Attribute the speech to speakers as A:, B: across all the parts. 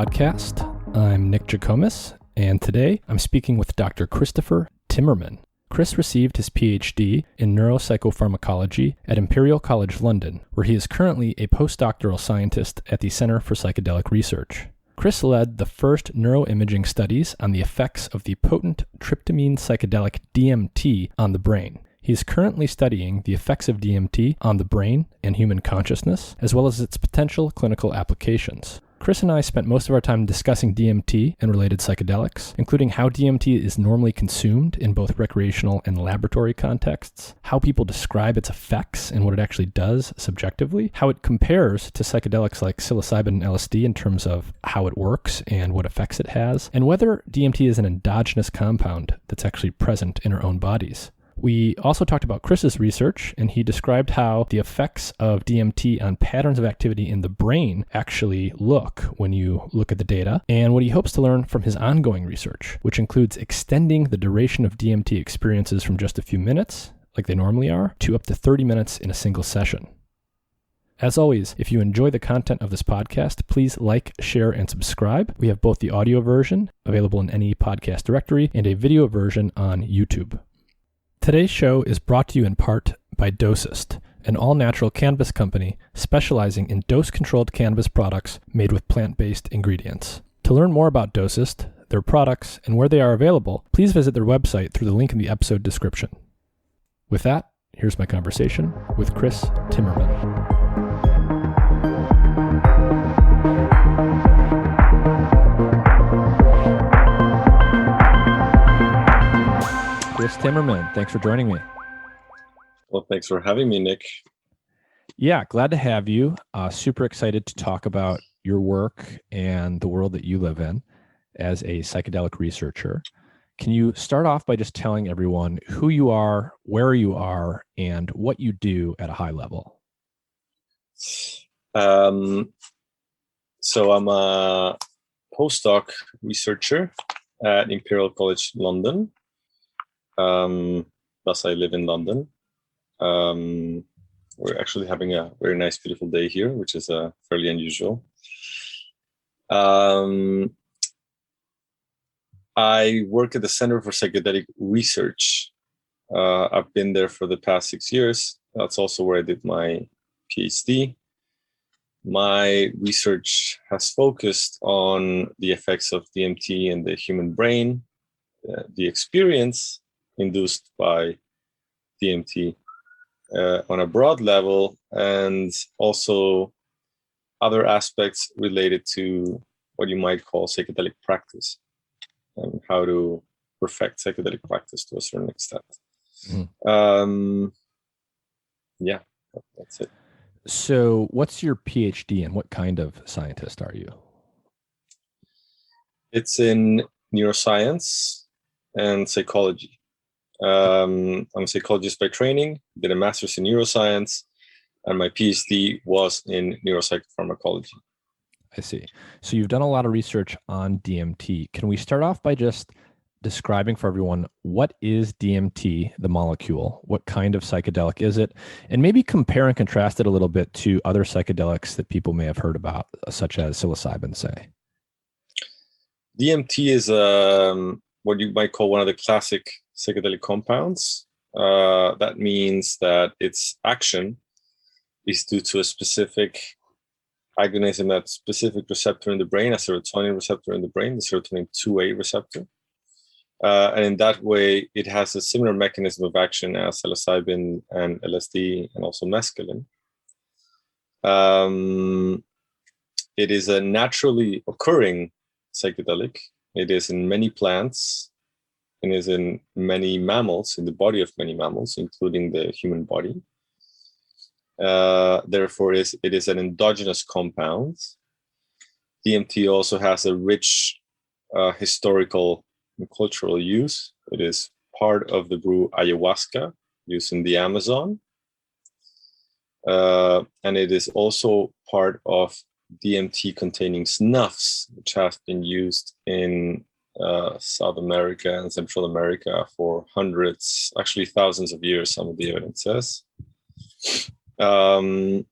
A: podcast. I'm Nick Jackomis, and today I'm speaking with Dr. Christopher Timmermann. Chris received his PhD in neuropsychopharmacology at Imperial College London, where he is currently a postdoctoral scientist at the Center for Psychedelic Research. Chris led the first neuroimaging studies on the effects of the potent tryptamine psychedelic DMT on the brain. He is currently studying the effects of DMT on the brain and human consciousness, as well as its potential clinical applications. Chris and I spent most of our time discussing DMT and related psychedelics, including how DMT is normally consumed in both recreational and laboratory contexts, how people describe its effects and what it actually does subjectively, how it compares to psychedelics like psilocybin and LSD in terms of how it works and what effects it has, and whether DMT is an endogenous compound that's actually present in our own bodies. We also talked about Chris's research, and he described how the effects of DMT on patterns of activity in the brain actually look when you look at the data, and what he hopes to learn from his ongoing research, which includes extending the duration of DMT experiences from just a few minutes, like they normally are, to up to 30 minutes in a single session. As always, if you enjoy the content of this podcast, please like, share, and subscribe. We have both the audio version, available in any podcast directory, and a video version on YouTube. Today's show is brought to you in part by Dosist, an all-natural cannabis company specializing in dose-controlled cannabis products made with plant-based ingredients. To learn more about Dosist, their products, and where they are available, please visit their website through the link in the episode description. With that, here's my conversation with Chris Timmermann. Chris Timmermann, thanks for joining me.
B: Well, thanks for having me, Nick.
A: Yeah, glad to have you. Super excited to talk about your work and the world that you live in as a psychedelic researcher. Can you start off by just telling everyone who you are, where you are, and what you do at a high level?
B: So I'm a postdoc researcher at Imperial College London. Thus, I live in London. We're actually having a very nice, beautiful day here, which is fairly unusual. I work at the Center for Psychedelic Research. I've been there for the past 6 years. That's also where I did my PhD. My research has focused on the effects of DMT in the human brain, the experience induced by DMT on a broad level, and also other aspects related to what you might call psychedelic practice and how to perfect psychedelic practice to a certain extent. Yeah, that's it.
A: So what's your PhD and what kind of scientist are you?
B: It's in neuroscience and psychology. I'm a psychologist by training, did a master's in neuroscience, and my PhD was in neuropsychopharmacology.
A: I see. So you've done a lot of research on DMT. Can we start off by just describing for everyone what is DMT, the molecule? What kind of psychedelic is it? And maybe compare and contrast it a little bit to other psychedelics that people may have heard about, such as psilocybin, say.
B: DMT is what you might call one of the classic psychedelic compounds. That means that its action is due to a specific agonism, that specific receptor in the brain, a serotonin receptor in the brain, the serotonin 2A receptor. And in that way, it has a similar mechanism of action as psilocybin and LSD and also mescaline. It is a naturally occurring psychedelic. It is in many plants and is in many mammals, in the body of many mammals, including the human body. Therefore, it is an endogenous compound. DMT also has a rich historical and cultural use. It is part of the brew ayahuasca used in the Amazon. And it is also part of DMT containing snuffs, which have been used in South America and Central America for hundreds, actually thousands of years, some of the evidence says. And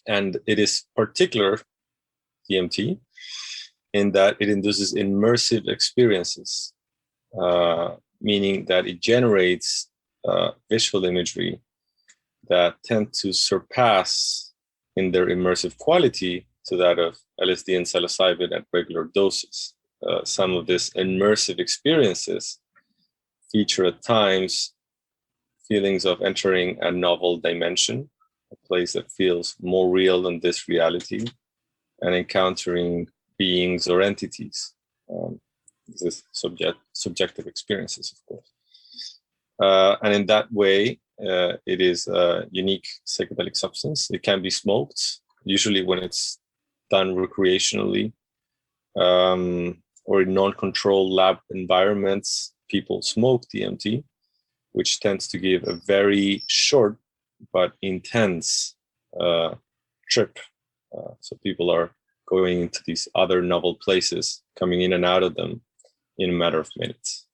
B: it is particular DMT in that it induces immersive experiences, meaning that it generates visual imagery that tend to surpass in their immersive quality to that of LSD and psilocybin at regular doses. Some of these immersive experiences feature at times feelings of entering a novel dimension, a place that feels more real than this reality, and encountering beings or entities. This is subjective experiences, of course. And in that way, it is a unique psychedelic substance. It can be smoked, usually when it's done recreationally, or in non-controlled lab environments. People smoke DMT, which tends to give a very short but intense trip. So people are going into these other novel places, coming in and out of them in a matter of minutes.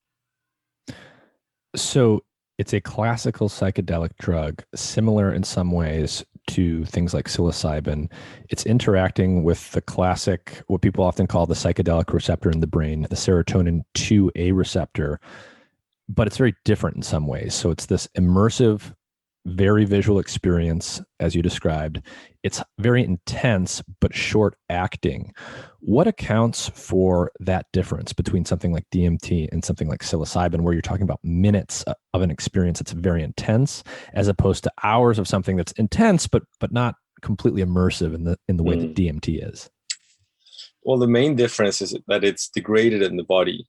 A: So it's a classical psychedelic drug, similar in some ways to things like psilocybin. It's interacting with the classic, what people often call the psychedelic receptor in the brain, the serotonin 2A receptor, but it's very different in some ways. So it's this immersive, very visual experience, as you described. It's very intense, but short acting. What accounts for that difference between something like DMT and something like psilocybin, where you're talking about minutes of an experience that's very intense, as opposed to hours of something that's intense, but not completely immersive in the way that DMT is?
B: Well, the main difference is that it's degraded in the body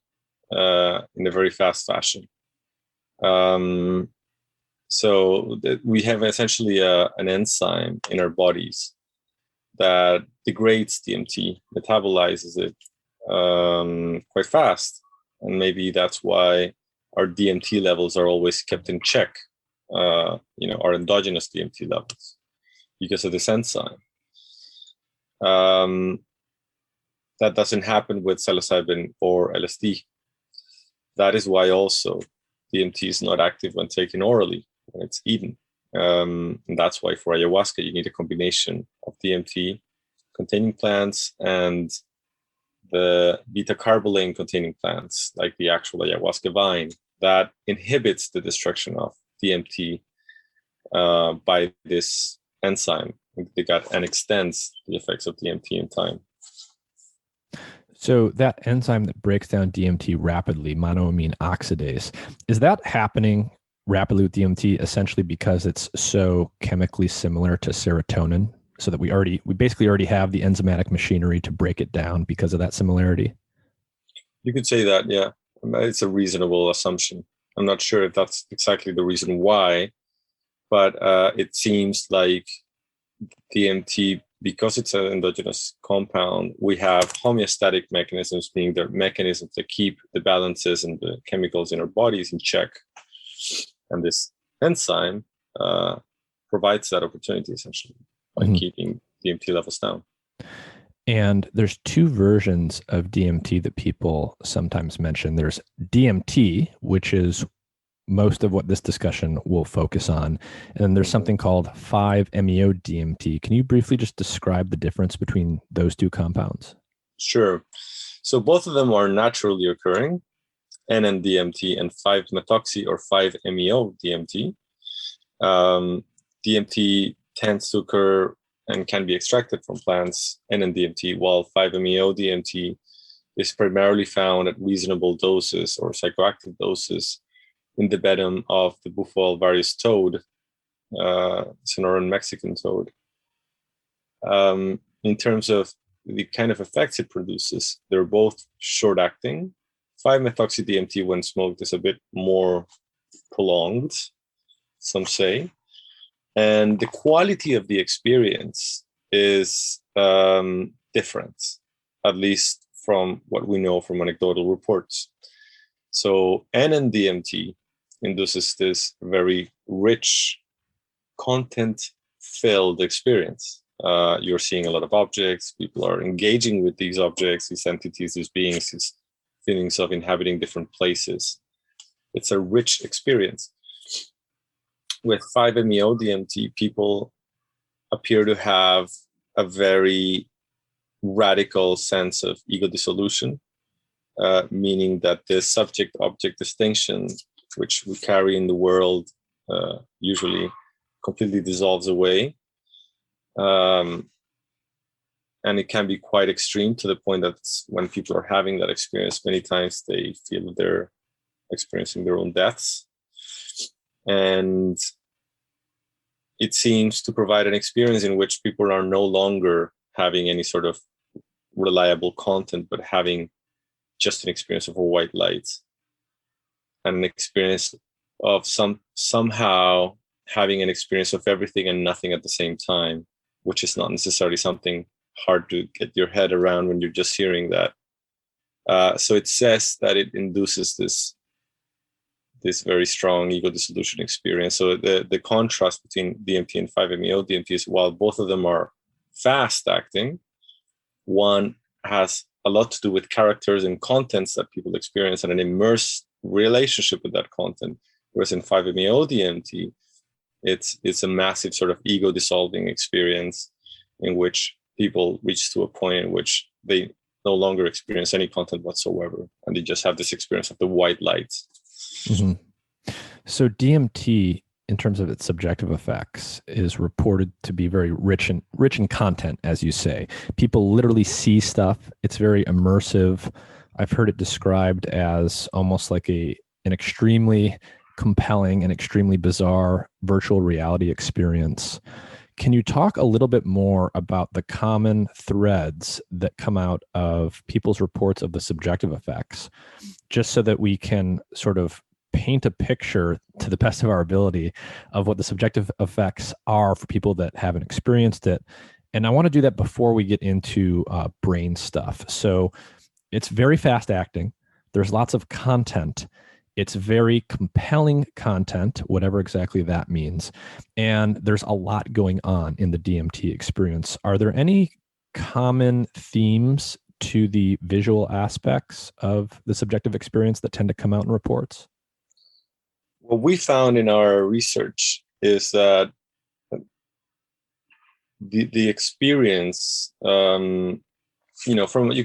B: in a very fast fashion. So we have essentially an enzyme in our bodies that degrades DMT, metabolizes it quite fast. And maybe that's why our DMT levels are always kept in check, our endogenous DMT levels, because of this enzyme. That doesn't happen with psilocybin or LSD. That is why also DMT is not active when taken orally, when it's eaten. And that's why for ayahuasca, you need a combination of DMT containing plants and the beta-carbolane containing plants, like the actual ayahuasca vine, that inhibits the destruction of DMT by this enzyme in the gut and extends the effects of DMT in time.
A: So that enzyme that breaks down DMT rapidly, monoamine oxidase, is that happening rapidly with DMT essentially because it's so chemically similar to serotonin, so that we basically already have the enzymatic machinery to break it down because of that similarity?
B: You could say that, yeah. It's a reasonable assumption. I'm not sure if that's exactly the reason why, but it seems like DMT, because it's an endogenous compound, we have homeostatic mechanisms, being the mechanisms that keep the balances and the chemicals in our bodies in check. And this enzyme provides that opportunity, essentially, by keeping DMT levels down.
A: And there's two versions of DMT that people sometimes mention. There's DMT, which is most of what this discussion will focus on. And then there's something called 5-MeO DMT. Can you briefly just describe the difference between those two compounds?
B: Sure. So both of them are naturally occurring, NN-DMT and 5-methoxy or 5-MeO DMT. DMT tends to occur and can be extracted from plants, NN-DMT, while 5-MeO DMT is primarily found at reasonable doses or psychoactive doses in the bedroom of the Bufo alvarius toad, Sonoran Mexican toad. In terms of the kind of effects it produces, they're both short-acting. 5-methoxy DMT, when smoked, is a bit more prolonged, some say. And the quality of the experience is different, at least from what we know from anecdotal reports. So NN-DMT induces this very rich, content-filled experience. You're seeing a lot of objects. People are engaging with these objects, these entities, these beings, these feelings of inhabiting different places. It's a rich experience. With 5-MeO DMT, people appear to have a very radical sense of ego dissolution, meaning that the subject-object distinction, which we carry in the world, usually completely dissolves away. And it can be quite extreme, to the point that when people are having that experience, many times they feel that they're experiencing their own deaths. And it seems to provide an experience in which people are no longer having any sort of reliable content, but having just an experience of a white light, and an experience of somehow having an experience of everything and nothing at the same time, which is not necessarily something hard to get your head around when you're just hearing that. So it says that it induces this very strong ego dissolution experience. So the contrast between DMT and 5-MeO DMT is, while both of them are fast acting, one has a lot to do with characters and contents that people experience and an immersed relationship with that content. Whereas in 5-MeO DMT, it's a massive sort of ego dissolving experience in which people reach to a point in which they no longer experience any content whatsoever, and they just have this experience of the white light.
A: Mm-hmm. So DMT, in terms of its subjective effects, is reported to be very rich in content, as you say. People literally see stuff. It's very immersive. I've heard it described as almost like an extremely compelling and extremely bizarre virtual reality experience. Can you talk a little bit more about the common threads that come out of people's reports of the subjective effects, just so that we can sort of paint a picture to the best of our ability of what the subjective effects are for people that haven't experienced it? And I want to do that before we get into brain stuff. So it's very fast acting. There's lots of content. It's very compelling content, whatever exactly that means. And there's a lot going on in the DMT experience. Are there any common themes to the visual aspects of the subjective experience that tend to come out in reports?
B: What we found in our research is that the experience, you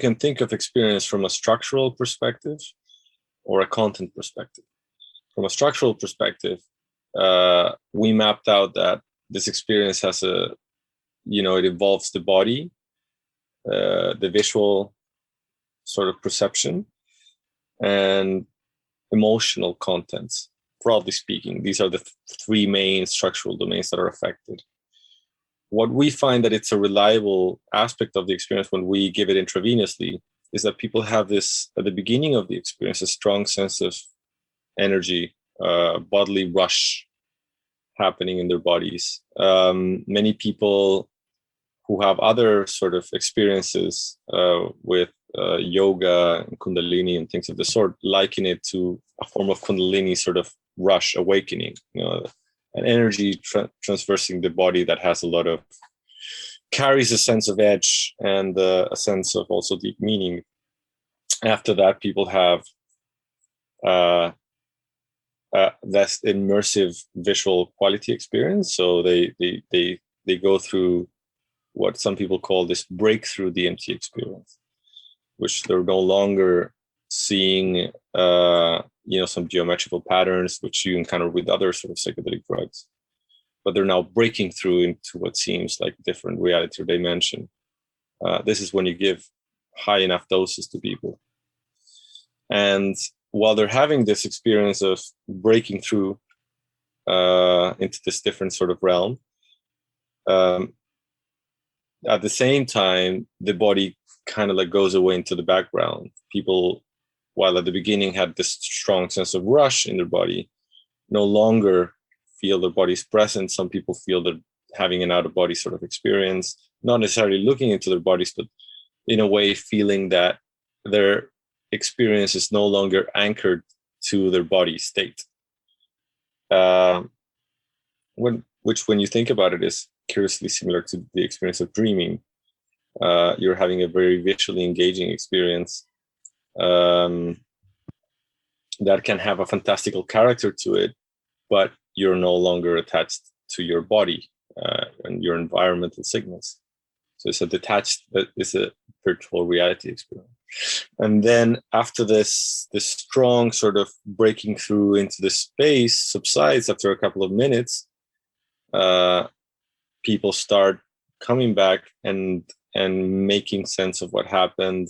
B: can think of experience from a structural perspective or a content perspective. From a structural perspective, we mapped out that this experience has it involves the body, the visual sort of perception, and emotional contents. Broadly speaking, these are the three main structural domains that are affected. What we find that it's a reliable aspect of the experience when we give it intravenously is that people have this, at the beginning of the experience, a strong sense of energy, bodily rush happening in their bodies. Many people who have other sort of experiences with yoga and kundalini and things of the sort liken it to a form of kundalini sort of rush awakening, an energy transversing the body that has carries a sense of edge and a sense of also deep meaning. After that, people have this immersive visual quality experience. So they go through what some people call this breakthrough DMT experience, which they're no longer seeing some geometrical patterns which you encounter with other sort of psychedelic drugs, but they're now breaking through into what seems like different reality or dimension. This is when you give high enough doses to people. And while they're having this experience of breaking through into this different sort of realm, at the same time, the body kind of like goes away into the background. People, while at the beginning had this strong sense of rush in their body, no longer feel their body's present. Some people feel they're having an out-of-body sort of experience, not necessarily looking into their bodies, but in a way feeling that their experience is no longer anchored to their body state. Which, when you think about it, is curiously similar to the experience of dreaming. You're having a very visually engaging experience that can have a fantastical character to it, but you're no longer attached to your body and your environmental signals. So it's it's a virtual reality experience. And then after this strong sort of breaking through into the space subsides after a couple of minutes, people start coming back and making sense of what happened,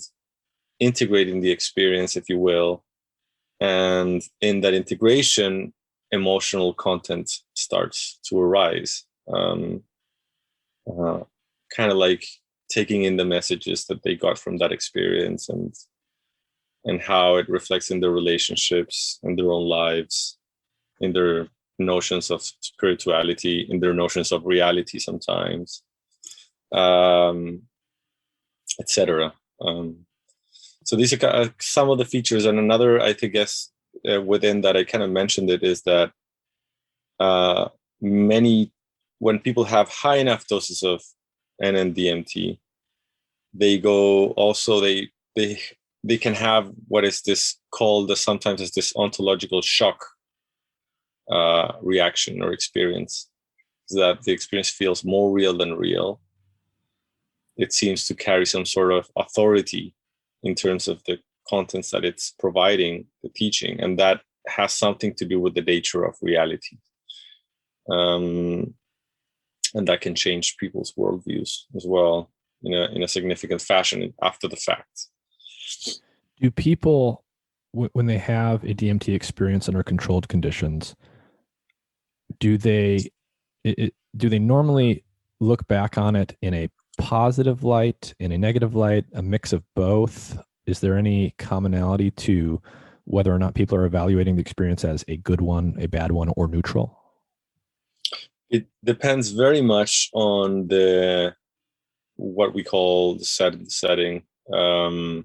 B: integrating the experience, if you will. And in that integration, emotional content starts to arise. Kind of like taking in the messages that they got from that experience and how it reflects in their relationships, in their own lives, in their notions of spirituality, in their notions of reality sometimes, etc. So these are some of the features. And another, I think, within that, I kind of mentioned it, is that when people have high enough doses of NN-DMT, they can have what is this called sometimes as this ontological shock reaction or experience, that the experience feels more real than real. It seems to carry some sort of authority in terms of the contents that it's providing, the teaching, and that has something to do with the nature of reality. And that can change people's worldviews as well in a significant fashion after the fact.
A: Do people, when they have a DMT experience under controlled conditions, do they normally look back on it in a positive light, in a negative light, a mix of both? Is there any commonality to whether or not people are evaluating the experience as a good one, a bad one, or neutral?
B: It depends very much on what we call the setting, the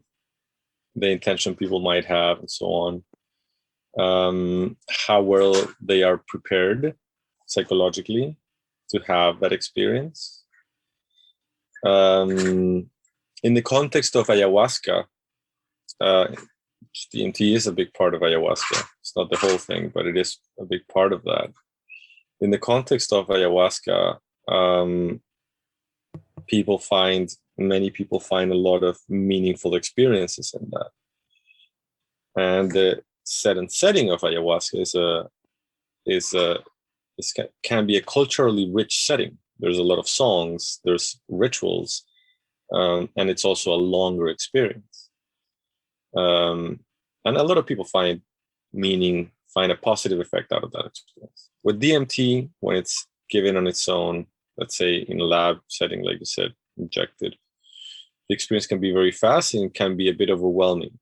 B: intention people might have, and so on. How well they are prepared psychologically to have that experience. In the context of ayahuasca, DMT is a big part of ayahuasca. It's not the whole thing, but it is a big part of that. In the context of ayahuasca, many people find a lot of meaningful experiences in that. And the setting of ayahuasca can be a culturally rich setting. There's a lot of songs, there's rituals, and it's also a longer experience. And a lot of people find a positive effect out of that experience. With DMT, when it's given on its own, let's say in a lab setting, like you said, injected, the experience can be very fast and can be a bit overwhelming.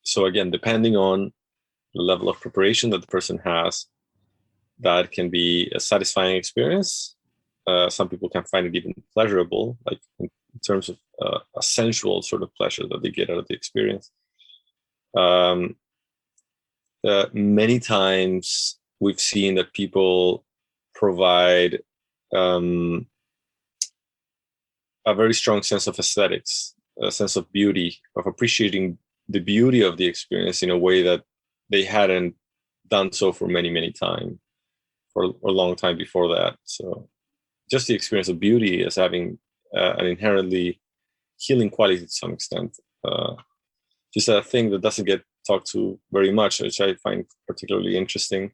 B: So again, depending on the level of preparation that the person has, that can be a satisfying experience. Some people can find it even pleasurable, like in terms of a sensual sort of pleasure that they get out of the experience. Many times we've seen that people provide a very strong sense of aesthetics, a sense of beauty, of appreciating the beauty of the experience in a way that they hadn't done so for many times, for a long time before that. So just the experience of beauty as having an inherently healing quality to some extent. Just a thing that doesn't get talked to very much, which I find particularly interesting.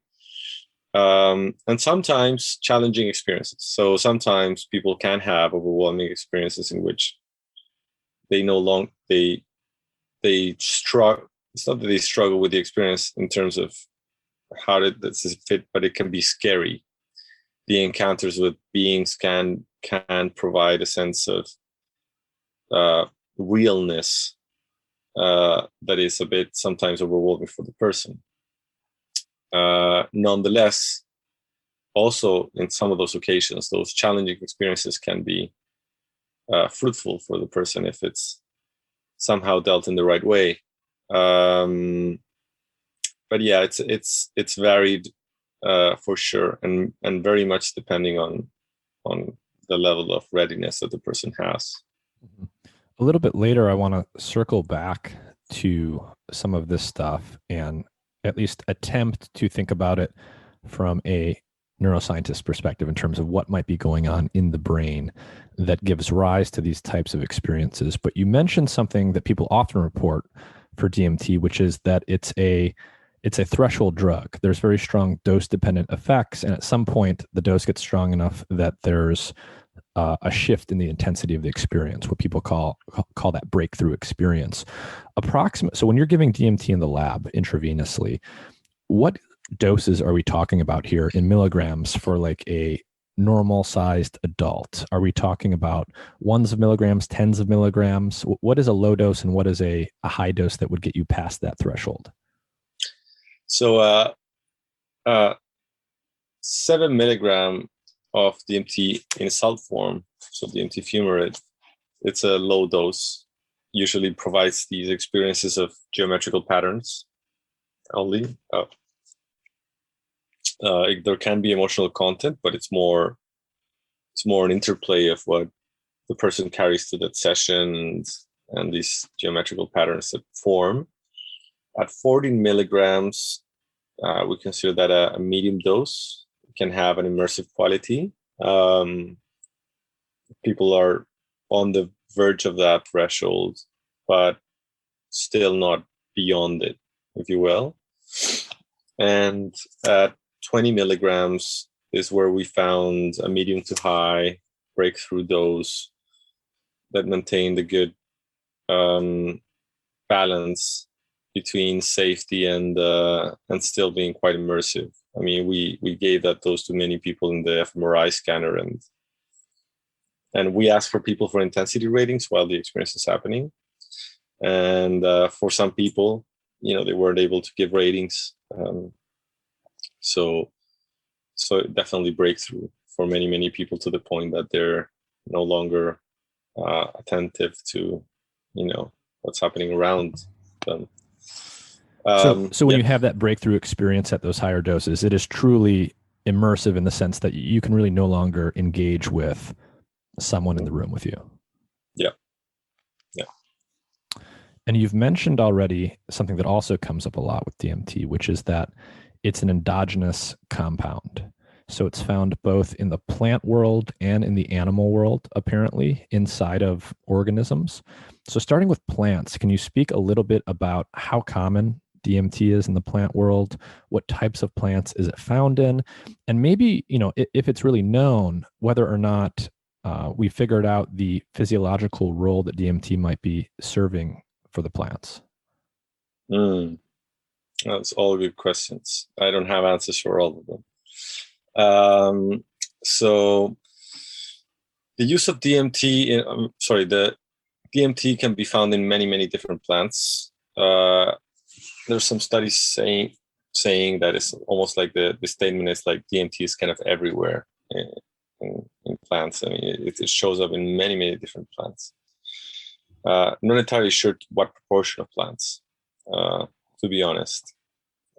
B: And sometimes challenging experiences. So sometimes people can have overwhelming experiences in which they struggle. It's not that they struggle with the experience in terms of how did this fit, but it can be scary. The encounters with beings can provide a sense of realness that is a bit sometimes overwhelming for the person. Nonetheless, also in some of those occasions, those challenging experiences can be fruitful for the person if it's somehow dealt in the right way. But yeah, it's varied for sure, and very much depending on the level of readiness that the person has.
A: A little bit later, I want to circle back to some of this stuff and at least attempt to think about it from a neuroscientist perspective in terms of what might be going on in the brain that gives rise to these types of experiences. But you mentioned something that people often report for DMT, which is that it's a threshold drug. There's very strong dose-dependent effects, and at some point, the dose gets strong enough that there's a shift in the intensity of the experience, what people call that breakthrough experience. So when you're giving DMT in the lab intravenously, what doses are we talking about here in milligrams for like a normal sized adult? Are we talking about ones of milligrams, tens of milligrams? What is a low dose and what is a high dose that would get you past that threshold?
B: So 7 milligram of DMT in salt form, so DMT fumarate, it's a low dose, usually provides these experiences of geometrical patterns only. There can be emotional content, but it's more an interplay of what the person carries to that session and these geometrical patterns that form. At 14 milligrams, we consider that a medium dose. It can have an immersive quality. People are on the verge of that threshold, but still not beyond it, if you will. And at 20 milligrams is where we found a medium to high breakthrough dose that maintained a good balance between safety and still being quite immersive. I mean, we gave that dose to many people in the fMRI scanner, and we asked for people for intensity ratings while the experience is happening. And for some people, they weren't able to give ratings. So definitely breakthrough for many, many people, to the point that they're no longer attentive to, what's happening around them.
A: So when you have that breakthrough experience at those higher doses, it is truly immersive in the sense that you can really no longer engage with someone in the room with you.
B: Yeah.
A: And you've mentioned already something that also comes up a lot with DMT, which is that it's an endogenous compound. So it's found both in the plant world and in the animal world, apparently, inside of organisms. So starting with plants, can you speak a little bit about how common DMT is in the plant world? What types of plants is it found in? And maybe, if it's really known, whether or not we figured out the physiological role that DMT might be serving for the plants.
B: That's all good questions. I don't have answers for all of them. So the use of DMT, the DMT can be found in many, many different plants. There's some studies saying that it's almost like the statement is like DMT is kind of everywhere in plants. I mean, it shows up in many, many different plants. Not entirely sure what proportion of plants, to be honest.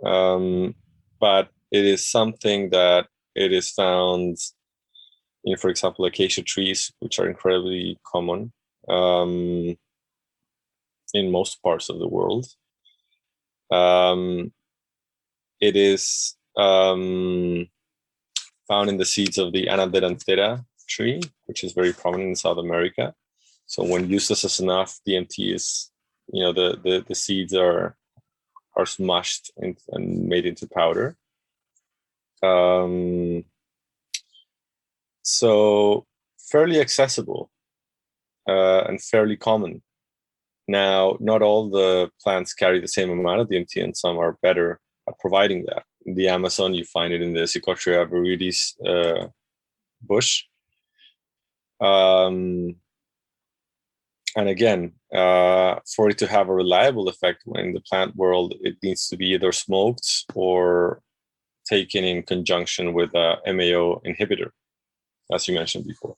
B: But it is something that it is found in, for example, acacia trees, which are incredibly common in most parts of the world. It is found in the seeds of the Anaderantera tree, which is very prominent in South America. So when used as enough, DMT is, the seeds are smashed and made into powder. So fairly accessible and fairly common. Now, not all the plants carry the same amount of DMT, and some are better at providing that. In the Amazon, you find it in the Psychotria viridis bush. And again, for it to have a reliable effect in the plant world, it needs to be either smoked or taken in conjunction with a MAO inhibitor, as you mentioned before,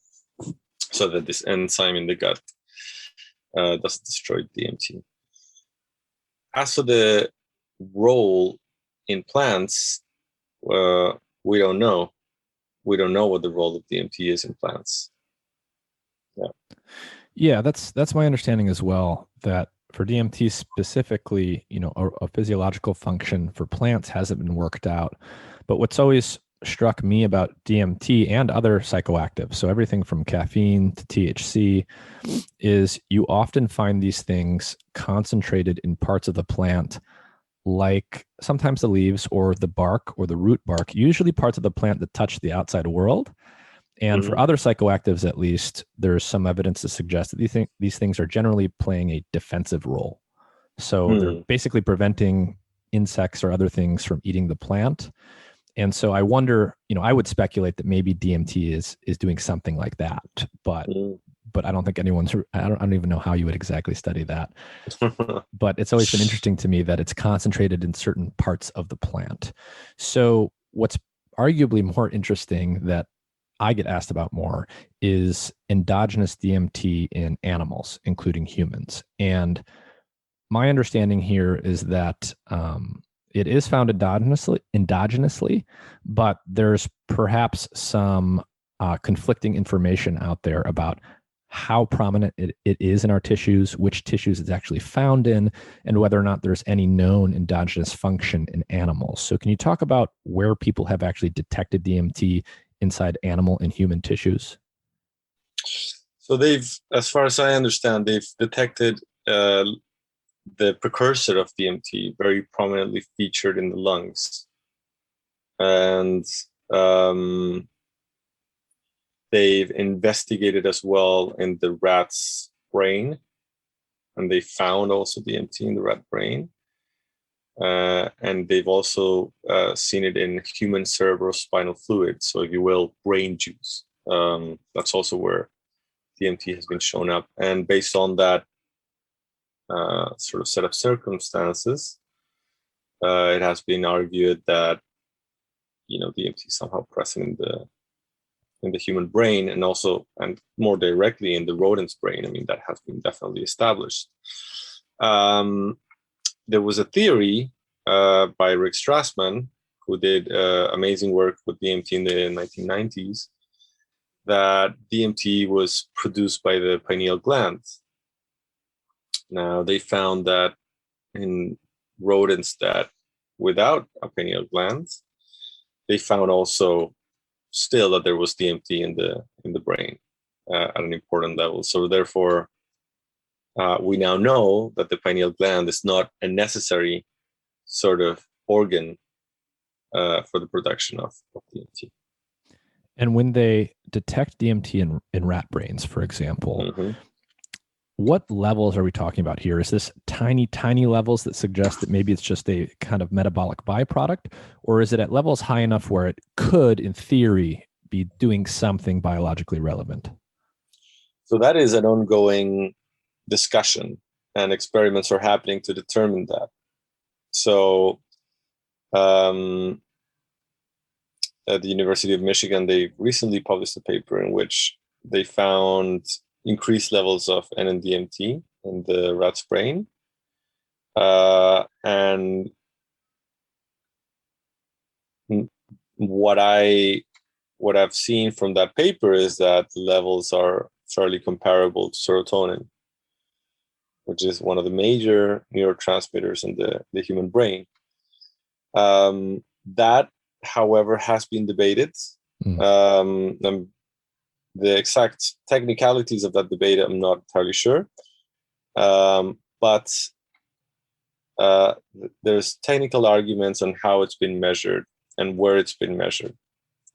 B: so that this enzyme in the gut doesn't destroy DMT. As for the role in plants, we don't know. We don't know what the role of DMT is in plants.
A: Yeah, that's my understanding as well, that for DMT specifically, a physiological function for plants hasn't been worked out. But what's always struck me about DMT and other psychoactives, so everything from caffeine to THC, is you often find these things concentrated in parts of the plant, like sometimes the leaves or the bark or the root bark, usually parts of the plant that touch the outside world. And for other psychoactives, at least, there's some evidence to suggest that these things are generally playing a defensive role. So they're basically preventing insects or other things from eating the plant. And so I wonder, I would speculate that maybe DMT is doing something like that, but I don't think I don't even know how you would exactly study that. But it's always been interesting to me that it's concentrated in certain parts of the plant. So what's arguably more interesting that I get asked about more is endogenous DMT in animals, including humans. And my understanding here is that it is found endogenously, but there's perhaps some conflicting information out there about how prominent it is in our tissues, which tissues it's actually found in, and whether or not there's any known endogenous function in animals. So can you talk about where people have actually detected DMT inside animal and human tissues?
B: So as far as I understand, they've detected the precursor of DMT very prominently featured in the lungs. And they've investigated as well in the rat's brain, and they found also DMT in the rat brain. And they've also seen it in human cerebrospinal fluid, so if you will, brain juice. That's also where DMT has been shown up. And based on that sort of set of circumstances, it has been argued that DMT is somehow present in the human brain, and also, and more directly, in the rodent's brain. I mean, that has been definitely established. There was a theory by Rick Strassman, who did amazing work with DMT in the 1990s, that DMT was produced by the pineal gland. Now, they found that in rodents that without a pineal gland, they found also still that there was DMT in the brain at an important level. So therefore, we now know that the pineal gland is not a necessary sort of organ for the production of DMT.
A: And when they detect DMT in rat brains, for example, what levels are we talking about here? Is this tiny, tiny levels that suggest that maybe it's just a kind of metabolic byproduct? Or is it at levels high enough where it could, in theory, be doing something biologically relevant?
B: So that is an ongoing discussion, and experiments are happening to determine that. So at the University of Michigan, they recently published a paper in which they found increased levels of NN-DMT in the rat's brain. And what I've seen from that paper is that the levels are fairly comparable to serotonin, which is one of the major neurotransmitters in the human brain. That, however, has been debated. The exact technicalities of that debate, I'm not entirely sure. But there's technical arguments on how it's been measured and where it's been measured,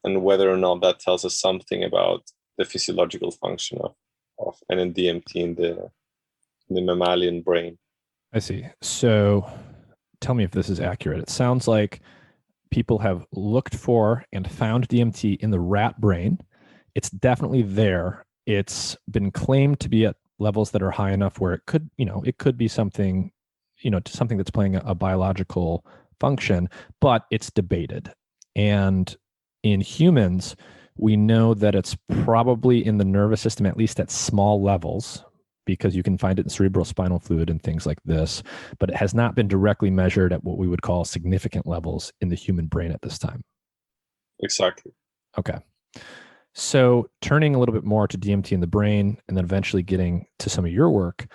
B: and whether or not that tells us something about the physiological function of NN-DMT in the mammalian brain.
A: I see. So tell me if this is accurate. It sounds like people have looked for and found DMT in the rat brain. It's definitely there. It's been claimed to be at levels that are high enough where it could be something, something that's playing a biological function, but it's debated. And in humans, we know that it's probably in the nervous system, at least at small levels, because you can find it in cerebrospinal fluid and things like this, but it has not been directly measured at what we would call significant levels in the human brain at this time.
B: Exactly.
A: Okay. So turning a little bit more to DMT in the brain, and then eventually getting to some of your work,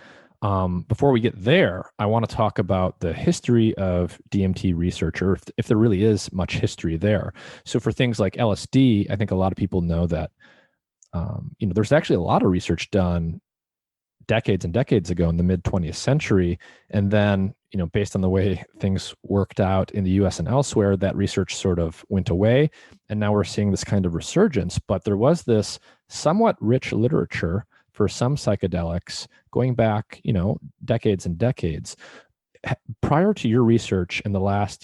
A: before we get there, I want to talk about the history of DMT research, or if there really is much history there. So for things like LSD, I think a lot of people know that there's actually a lot of research done decades and decades ago in the mid 20th century, and then based on the way things worked out in the US and elsewhere, that research sort of went away, and now we're seeing this kind of resurgence. But there was this somewhat rich literature for some psychedelics going back decades and decades. Prior to your research in the last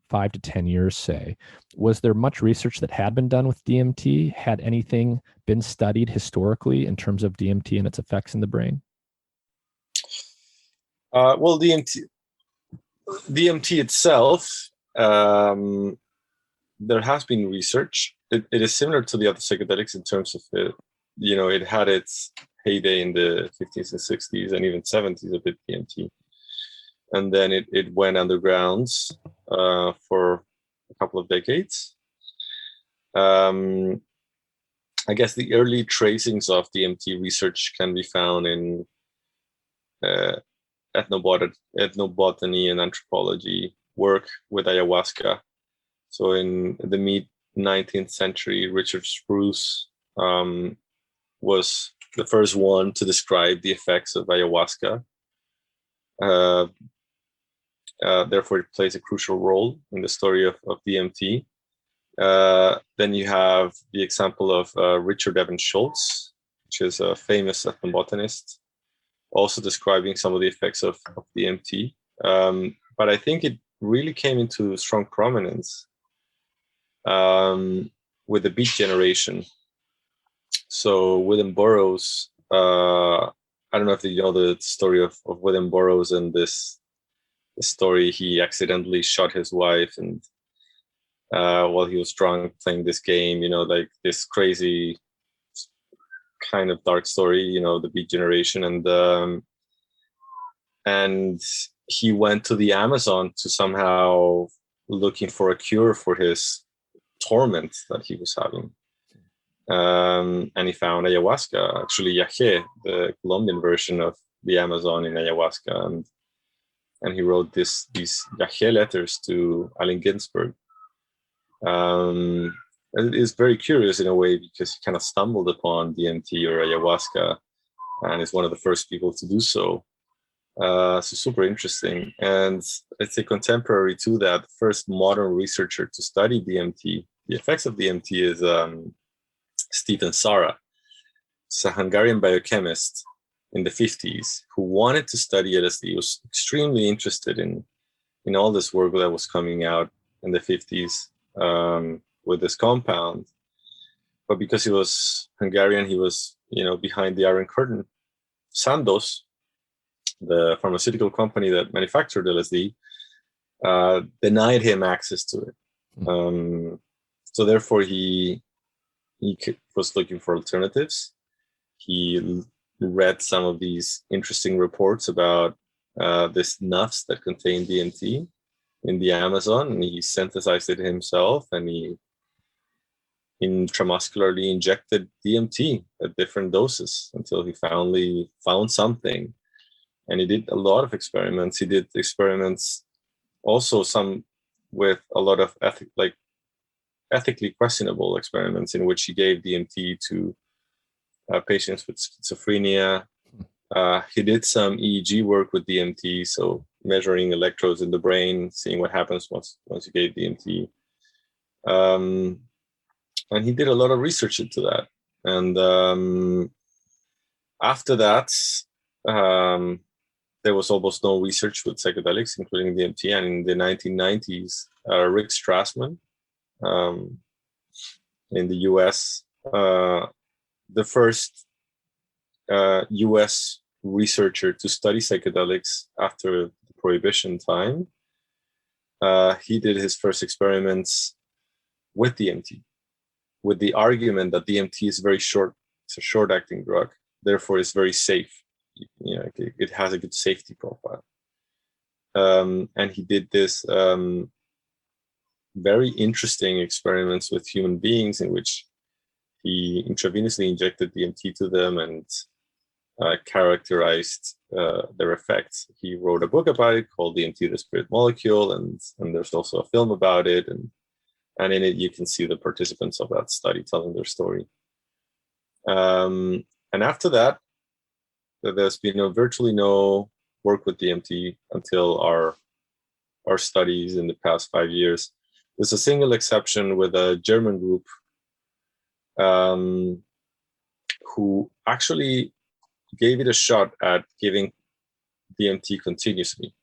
A: 5 to 10 years, say, was there much research that had been done with DMT? Had anything been studied historically in terms of DMT and its effects in the brain?
B: Well, DMT itself, there has been research. It is similar to the other psychedelics in terms of it had its heyday in the 50s and 60s and even 70s, a bit DMT. And then it went underground for a couple of decades. I guess the early tracings of DMT research can be found in ethnobotany and anthropology, work with ayahuasca. So in the mid 19th century, Richard Spruce was the first one to describe the effects of ayahuasca. Therefore, it plays a crucial role in the story of DMT. Then you have the example of Richard Evans Schultz, which is a famous ethnobotanist, also describing some of the effects of DMT. But I think it really came into strong prominence with the Beat Generation. So William Burroughs, I don't know if you know the story of William Burroughs and this story. He accidentally shot his wife, and while he was drunk playing this game, like this crazy kind of dark story, the Beat Generation, and he went to the Amazon to somehow looking for a cure for his torment that he was having. And he found ayahuasca, actually yaje, the Colombian version of the Amazon in ayahuasca, and he wrote these yaje letters to Allen Ginsberg. And it is very curious in a way because he kind of stumbled upon DMT or ayahuasca, and is one of the first people to do so. So super interesting. And I'd say contemporary to that, the first modern researcher to study DMT, the effects of DMT, is Stephen Sara. He's a Hungarian biochemist in the 50s who wanted to study LSD. He was extremely interested in all this work that was coming out in the 50s with this compound. But because he was Hungarian, he was, behind the Iron Curtain. Sandoz, the pharmaceutical company that manufactured LSD, denied him access to it. So therefore, he was looking for alternatives. He read some of these interesting reports about this nuts that contain DMT in the Amazon, and he synthesized it himself, and he intramuscularly injected DMT at different doses until he finally found something. And he did a lot of experiments. He did experiments also, some with a lot of ethically questionable experiments, in which he gave DMT to patients with schizophrenia. He did some EEG work with DMT, so measuring electrodes in the brain, seeing what happens once you gave DMT. And he did a lot of research into that. And after that, there was almost no research with psychedelics, including DMT. And in the 1990s, Rick Strassman in the US, the first US researcher to study psychedelics after the Prohibition time, he did his first experiments with DMT, with the argument that DMT is very short. It's a short-acting drug, therefore it's very safe. It has a good safety profile. And he did this very interesting experiments with human beings, in which he intravenously injected DMT to them, and characterized their effects. He wrote a book about it called DMT, the Spirit Molecule, and there's also a film about it, and in it you can see the participants of that study telling their story. And after that, there's been virtually no work with DMT until our studies in the past 5 years. There's a single exception with a German group who actually gave it a shot at giving DMT continuously,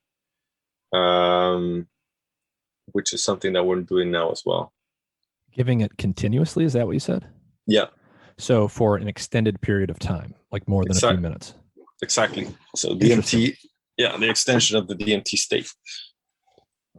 B: which is something that we're doing now as well.
A: Giving it continuously, is that what you said?
B: Yeah.
A: So for an extended period of time, like more than a few minutes.
B: Exactly. So DMT, the extension of the DMT state.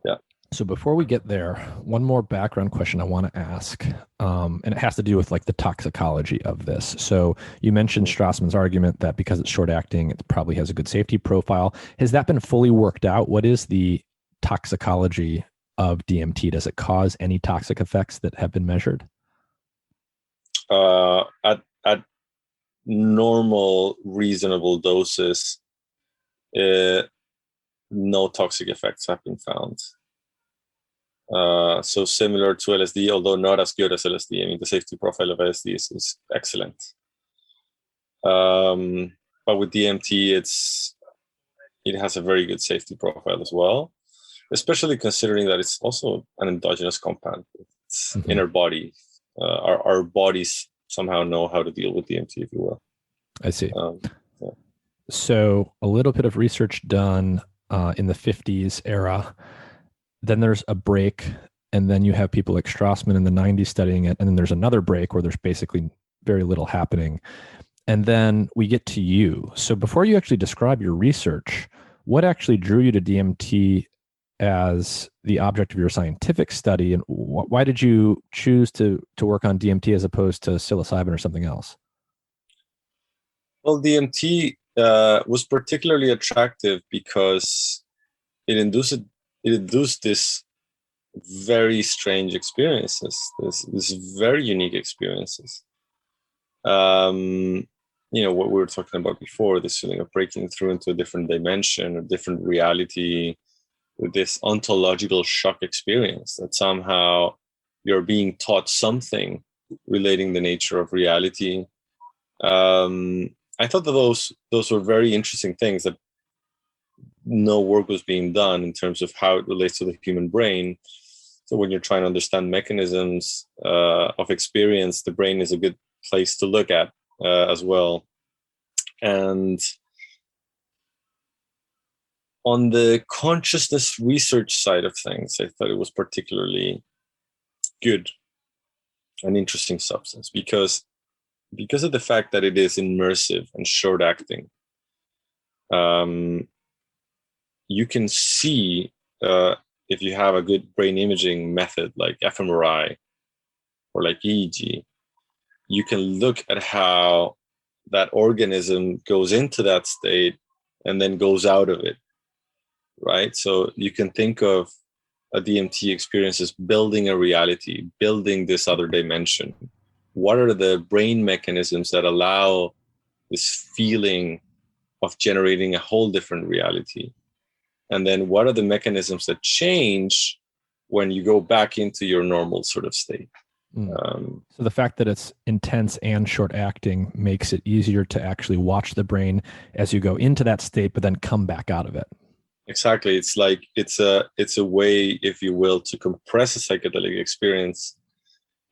B: Yeah.
A: So before we get there, one more background question I want to ask, and it has to do with like the toxicology of this. So you mentioned Strassman's argument that because it's short acting, it probably has a good safety profile. Has that been fully worked out? What is the toxicology of DMT? Does it cause any toxic effects that have been measured?
B: At normal, reasonable doses, no toxic effects have been found. So similar to LSD, although not as good as LSD. I mean, the safety profile of LSD is excellent. But with DMT, it has a very good safety profile as well, especially considering that it's also an endogenous compound. It's in our body. Our bodies somehow know how to deal with DMT, if you will.
A: I see. So a little bit of research done in the 50s era. Then there's a break, and then you have people like Strassman in the 90s studying it, and then there's another break where there's basically very little happening. And then we get to you. So before you actually describe your research, what actually drew you to DMT as the object of your scientific study, and why did you choose to work on DMT as opposed to psilocybin or something else?
B: Well, DMT was particularly attractive because it induced this very strange experiences, this very unique experiences. What we were talking about before, this feeling of breaking through into a different dimension, a different reality, with this ontological shock experience that somehow you're being taught something relating the nature of reality. I thought that those were very interesting things that no work was being done in terms of how it relates to the human brain. So when you're trying to understand mechanisms of experience, the brain is a good place to look at as well. And on the consciousness research side of things, I thought it was particularly good and interesting substance because of the fact that it is immersive and short acting. You can see if you have a good brain imaging method like fMRI or like EEG, you can look at how that organism goes into that state and then goes out of it, right? So you can think of a DMT experience as building a reality, building this other dimension. What are the brain mechanisms that allow this feeling of generating a whole different reality? And then what are the mechanisms that change when you go back into your normal sort of state?
A: So the fact that it's intense and short acting makes it easier to actually watch the brain as you go into that state, but then come back out of it.
B: Exactly. It's like it's a way, if you will, to compress a psychedelic experience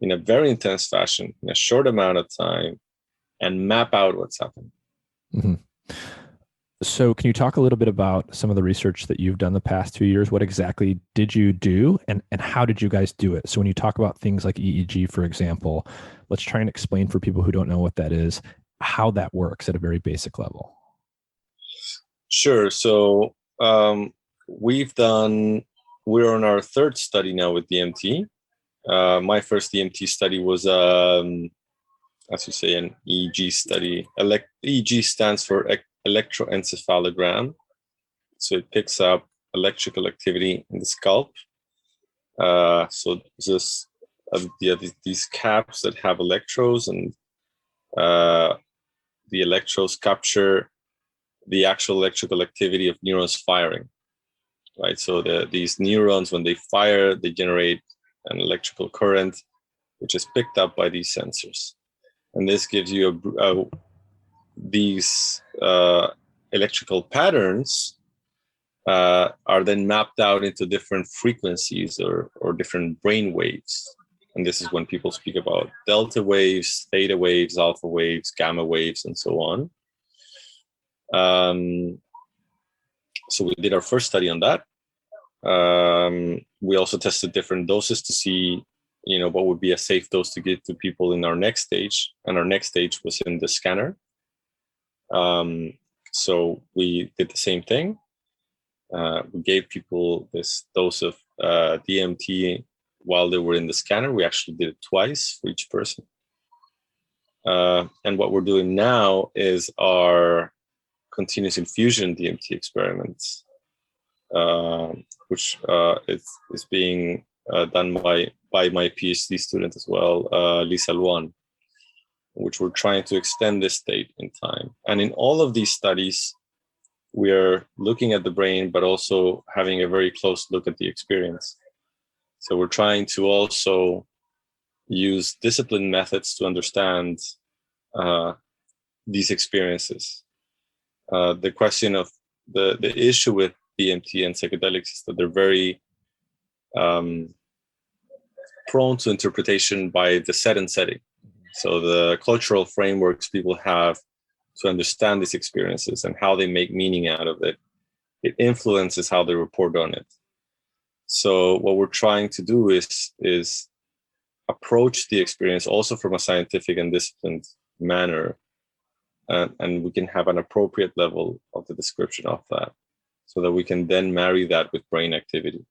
B: in a very intense fashion in a short amount of time and map out what's happening.
A: Mm-hmm. So can you talk a little bit about some of the research that you've done the past 2 years? What exactly did you do and how did you guys do it? So when you talk about things like EEG, for example, let's try and explain for people who don't know what that is, how that works at a very basic level.
B: Sure. So we're on our third study now with DMT. My first DMT study was, as you say, an EEG study. EEG stands for electroencephalogram. So it picks up electrical activity in the scalp. So this, these caps that have electrodes, and the electrodes capture the actual electrical activity of neurons firing, right? So these neurons, when they fire, they generate an electrical current, which is picked up by these sensors. And this gives you these electrical patterns are then mapped out into different frequencies or different brain waves. And this is when people speak about delta waves, theta waves, alpha waves, gamma waves, and so on. So we did our first study on that. We also tested different doses to see, what would be a safe dose to give to people in our next stage. And our next stage was in the scanner. So we did the same thing. We gave people this dose of DMT while they were in the scanner. We actually did it twice for each person. And what we're doing now is our continuous infusion DMT experiments, which is being done by my PhD student as well, Lisa Luan, which we're trying to extend this state in time. And in all of these studies, we are looking at the brain, but also having a very close look at the experience. So we're trying to also use discipline methods to understand these experiences. The question of the issue with DMT and psychedelics is that they're very prone to interpretation by the set and setting. So the cultural frameworks people have to understand these experiences and how they make meaning out of it, it influences how they report on it. So what we're trying to do is approach the experience also from a scientific and disciplined manner, and we can have an appropriate level of the description of that, so that we can then marry that with brain activity.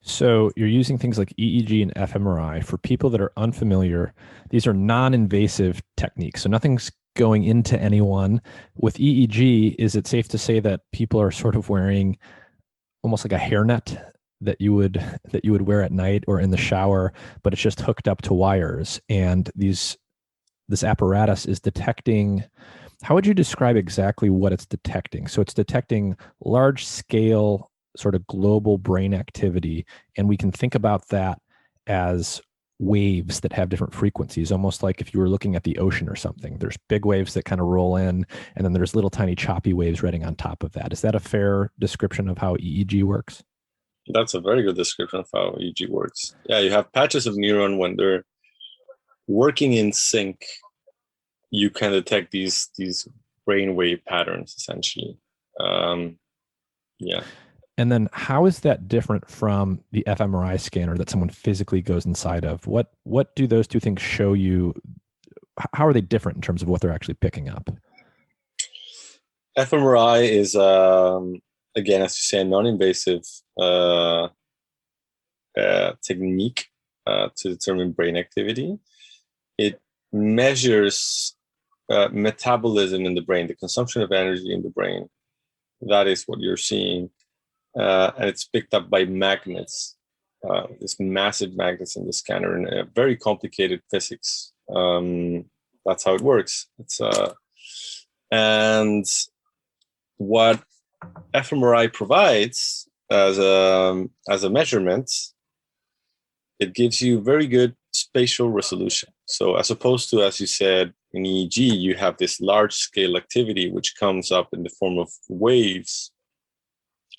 A: So you're using things like EEG and fMRI. For people that are unfamiliar, these are non-invasive techniques. So nothing's going into anyone. With EEG, is it safe to say that people are sort of wearing almost like a hairnet that you would wear at night or in the shower, but it's just hooked up to wires, and this apparatus is detecting? How would you describe exactly what it's detecting? So it's detecting large scale sort of global brain activity, and we can think about that as waves that have different frequencies, almost like if you were looking at the ocean or something. There's big waves that kind of roll in, and then there's little tiny choppy waves riding on top of that. Is that a fair description of how EEG works?
B: That's a very good description of how EEG works. Yeah, you have patches of neuron when they're working in sync. You can detect these brainwave patterns essentially. Yeah.
A: And then how is that different from the fMRI scanner that someone physically goes inside of? What do those two things show you? How are they different in terms of what they're actually picking up?
B: fMRI is, again, as you say, a non-invasive technique to determine brain activity. It measures metabolism in the brain, the consumption of energy in the brain. That is what you're seeing. And it's picked up by magnets, this massive magnets in the scanner, and a very complicated physics. That's how it works. And what fMRI provides as a measurement, it gives you very good spatial resolution. So as opposed to, as you said, in EEG, you have this large scale activity which comes up in the form of waves.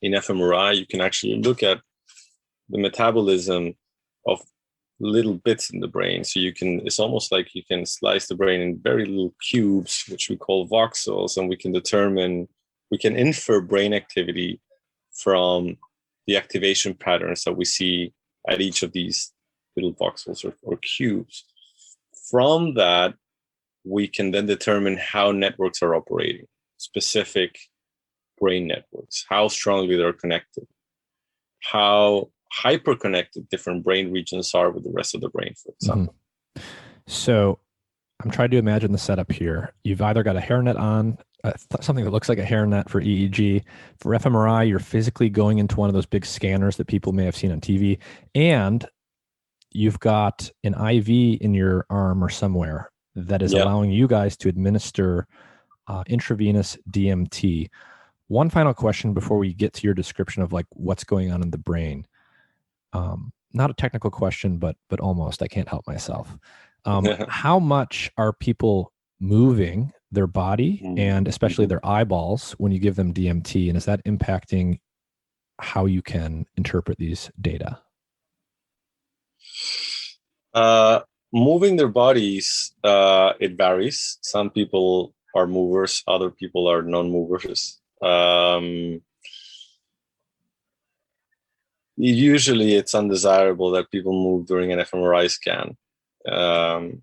B: In fMRI, you can actually look at the metabolism of little bits in the brain. So it's almost like you can slice the brain in very little cubes, which we call voxels, and we can infer brain activity from the activation patterns that we see at each of these little voxels or cubes. From that, we can then determine how networks are operating, specific brain networks, how strongly they're connected, how hyperconnected different brain regions are with the rest of the brain, for example.
A: Mm-hmm. So I'm trying to imagine the setup here. You've either got a hairnet on, something that looks like a hairnet for EEG. For fMRI, you're physically going into one of those big scanners that people may have seen on TV, and you've got an IV in your arm or somewhere. that is
B: Yeah.
A: allowing you guys to administer intravenous DMT. One final question before we get to your description of like what's going on in the brain. Not a technical question, but almost. I can't help myself. How much are people moving their body and especially their eyeballs when you give them DMT, and is that impacting how you can interpret these data?
B: Moving their bodies, it varies. Some people are movers, other people are non-movers. Usually it's undesirable that people move during an fMRI scan.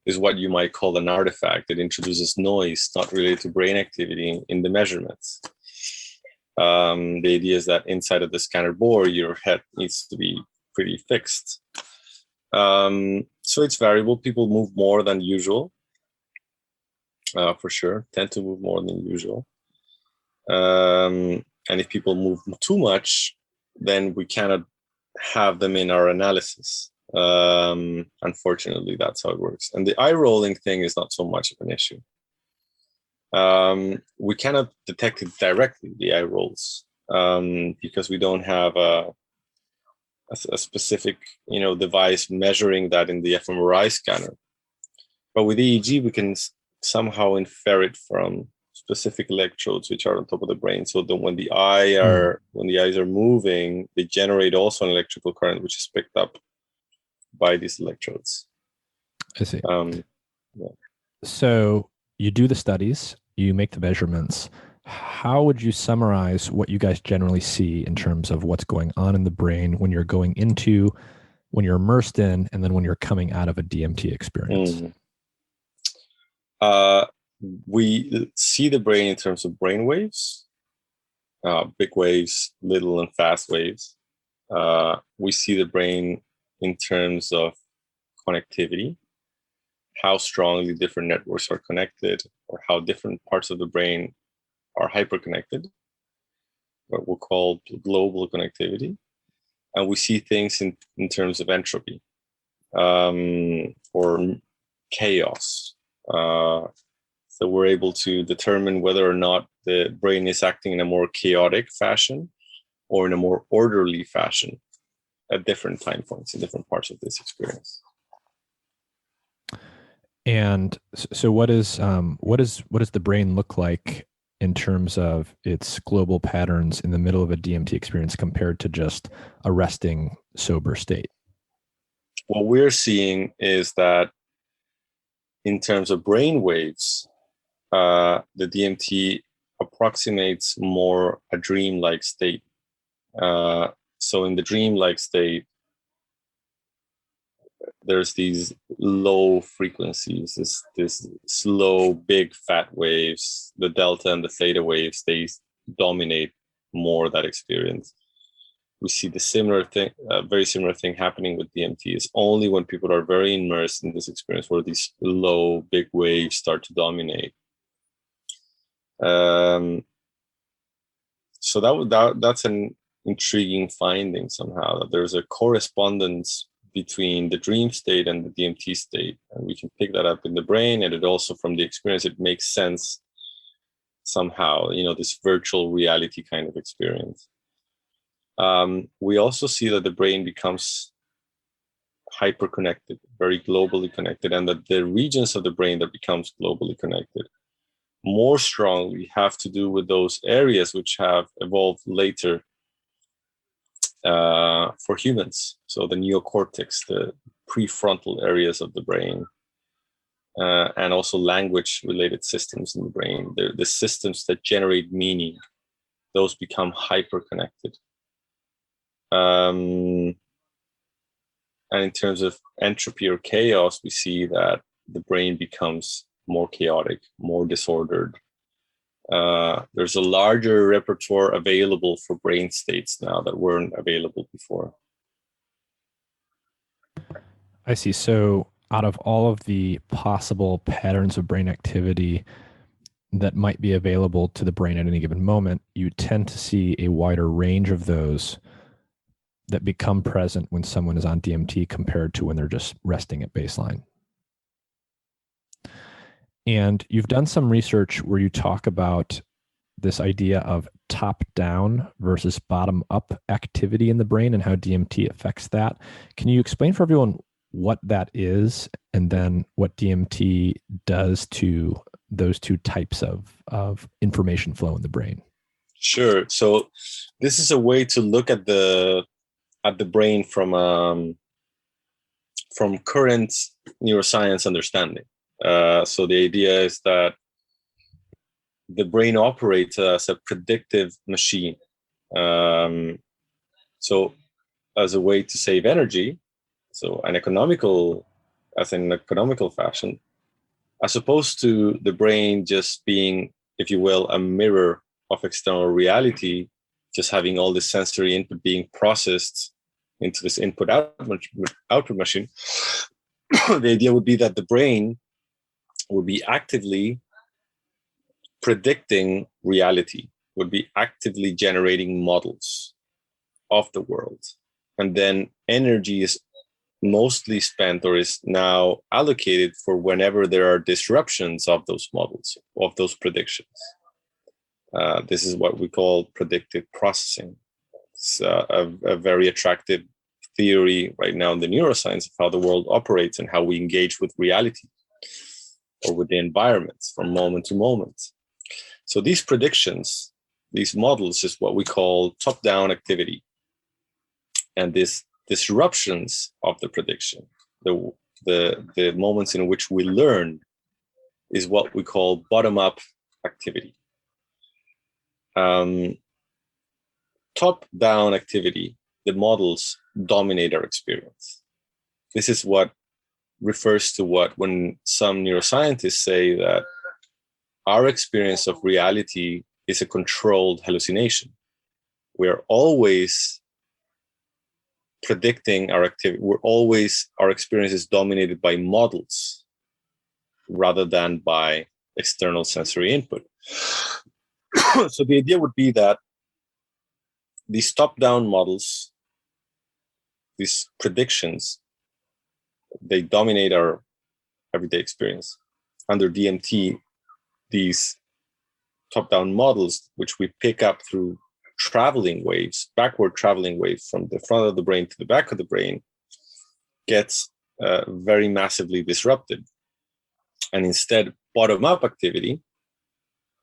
B: Is what you might call an artifact. It introduces noise not related to brain activity in the measurements. The idea is that inside of the scanner bore, your head needs to be pretty fixed. So it's variable. People move more than usual, for sure, tend to move more than usual. And if people move too much, then we cannot have them in our analysis. Unfortunately, that's how it works. And the eye rolling thing is not so much of an issue. We cannot detect it directly, the eye rolls, because we don't have a specific, device measuring that in the fMRI scanner. But with EEG, we can somehow infer it from specific electrodes which are on top of the brain. So that when the eyes are moving, they generate also an electrical current which is picked up by these electrodes.
A: I see. So you do the studies, you make the measurements. How would you summarize what you guys generally see in terms of what's going on in the brain when you're going into, when you're immersed in, and then when you're coming out of a DMT experience?
B: We see the brain in terms of brain waves, big waves, little and fast waves. We see the brain in terms of connectivity, how strongly different networks are connected, or how different parts of the brain are hyperconnected, what we'll call global connectivity. And we see things in terms of entropy, or chaos. So we're able to determine whether or not the brain is acting in a more chaotic fashion or in a more orderly fashion at different time points in different parts of this experience.
A: And so what does the brain look like in terms of its global patterns in the middle of a DMT experience compared to just a resting sober state?
B: What we're seeing is that in terms of brain waves, the DMT approximates more a dream-like state. So in the dream-like state, there's these low frequencies, this slow, big, fat waves. The delta and the theta waves, they dominate more that experience. We see the similar thing, very similar thing happening with DMT. It's only when people are very immersed in this experience where these low, big waves start to dominate. So that's an intriguing finding somehow, that there's a correspondence between the dream state and the DMT state, and we can pick that up in the brain, and it also, from the experience, it makes sense somehow, this virtual reality kind of experience. We also see that the brain becomes hyper-connected, very globally connected, and that the regions of the brain that becomes globally connected more strongly have to do with those areas which have evolved later for humans. So the neocortex, the prefrontal areas of the brain, and also language-related systems in the brain, the systems that generate meaning, those become hyper-connected. And in terms of entropy or chaos, we see that the brain becomes more chaotic, more disordered. There's a larger repertoire available for brain states now that weren't available before.
A: I see. So out of all of the possible patterns of brain activity that might be available to the brain at any given moment, you tend to see a wider range of those that become present when someone is on DMT compared to when they're just resting at baseline. And you've done some research where you talk about this idea of top-down versus bottom-up activity in the brain and how DMT affects that. Can you explain for everyone what that is and then what DMT does to those two types of information flow in the brain?
B: Sure. So this is a way to look at the brain from current neuroscience understanding. So the idea is that the brain operates as a predictive machine. So as a way to save energy, so an economical fashion, as opposed to the brain just being, if you will, a mirror of external reality, just having all this sensory input being processed into this output machine. The idea would be that the brain would be actively predicting reality, would be actively generating models of the world. And then energy is mostly spent or is now allocated for whenever there are disruptions of those models, of those predictions. This is what we call predictive processing. It's a very attractive theory right now in the neuroscience of how the world operates and how we engage with reality or with the environment from moment to moment. So these predictions, these models, is what we call top-down activity. And these disruptions of the prediction, the moments in which we learn, is what we call bottom-up activity. Top-down activity, the models dominate our experience. This is what refers to when some neuroscientists say that our experience of reality is a controlled hallucination. We're always predicting our activity. Our experience is dominated by models rather than by external sensory input. So the idea would be that these top-down models, these predictions, they dominate our everyday experience. Under DMT, these top-down models, which we pick up through backward traveling waves from the front of the brain to the back of the brain, gets very massively disrupted. And instead, bottom-up activity,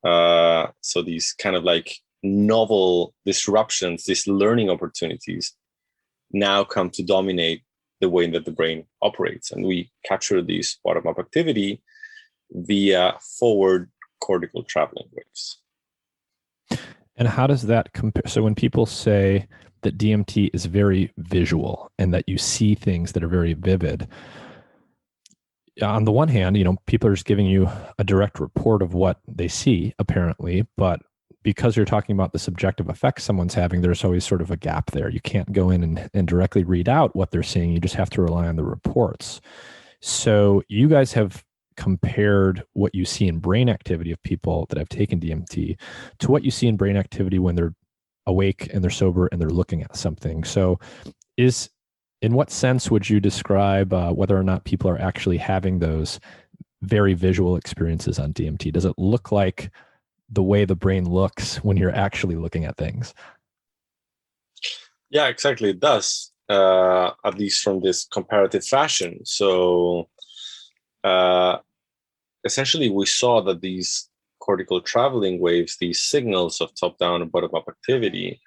B: so these kind of like novel disruptions, these learning opportunities, now come to dominate the way that the brain operates. And we capture these bottom-up activity via forward cortical traveling waves.
A: And how does that compare? So when people say that DMT is very visual and that you see things that are very vivid, on the one hand, people are just giving you a direct report of what they see, apparently, but because you're talking about the subjective effects someone's having, there's always sort of a gap there. You can't go in and directly read out what they're seeing. You just have to rely on the reports. So you guys have compared what you see in brain activity of people that have taken DMT to what you see in brain activity when they're awake and they're sober and they're looking at something. So in what sense would you describe whether or not people are actually having those very visual experiences on DMT? Does it look like the way the brain looks when you're actually looking at things?
B: Yeah, exactly. It does, at least from this comparative fashion. So essentially, we saw that these cortical traveling waves, these signals of top-down and bottom-up activity,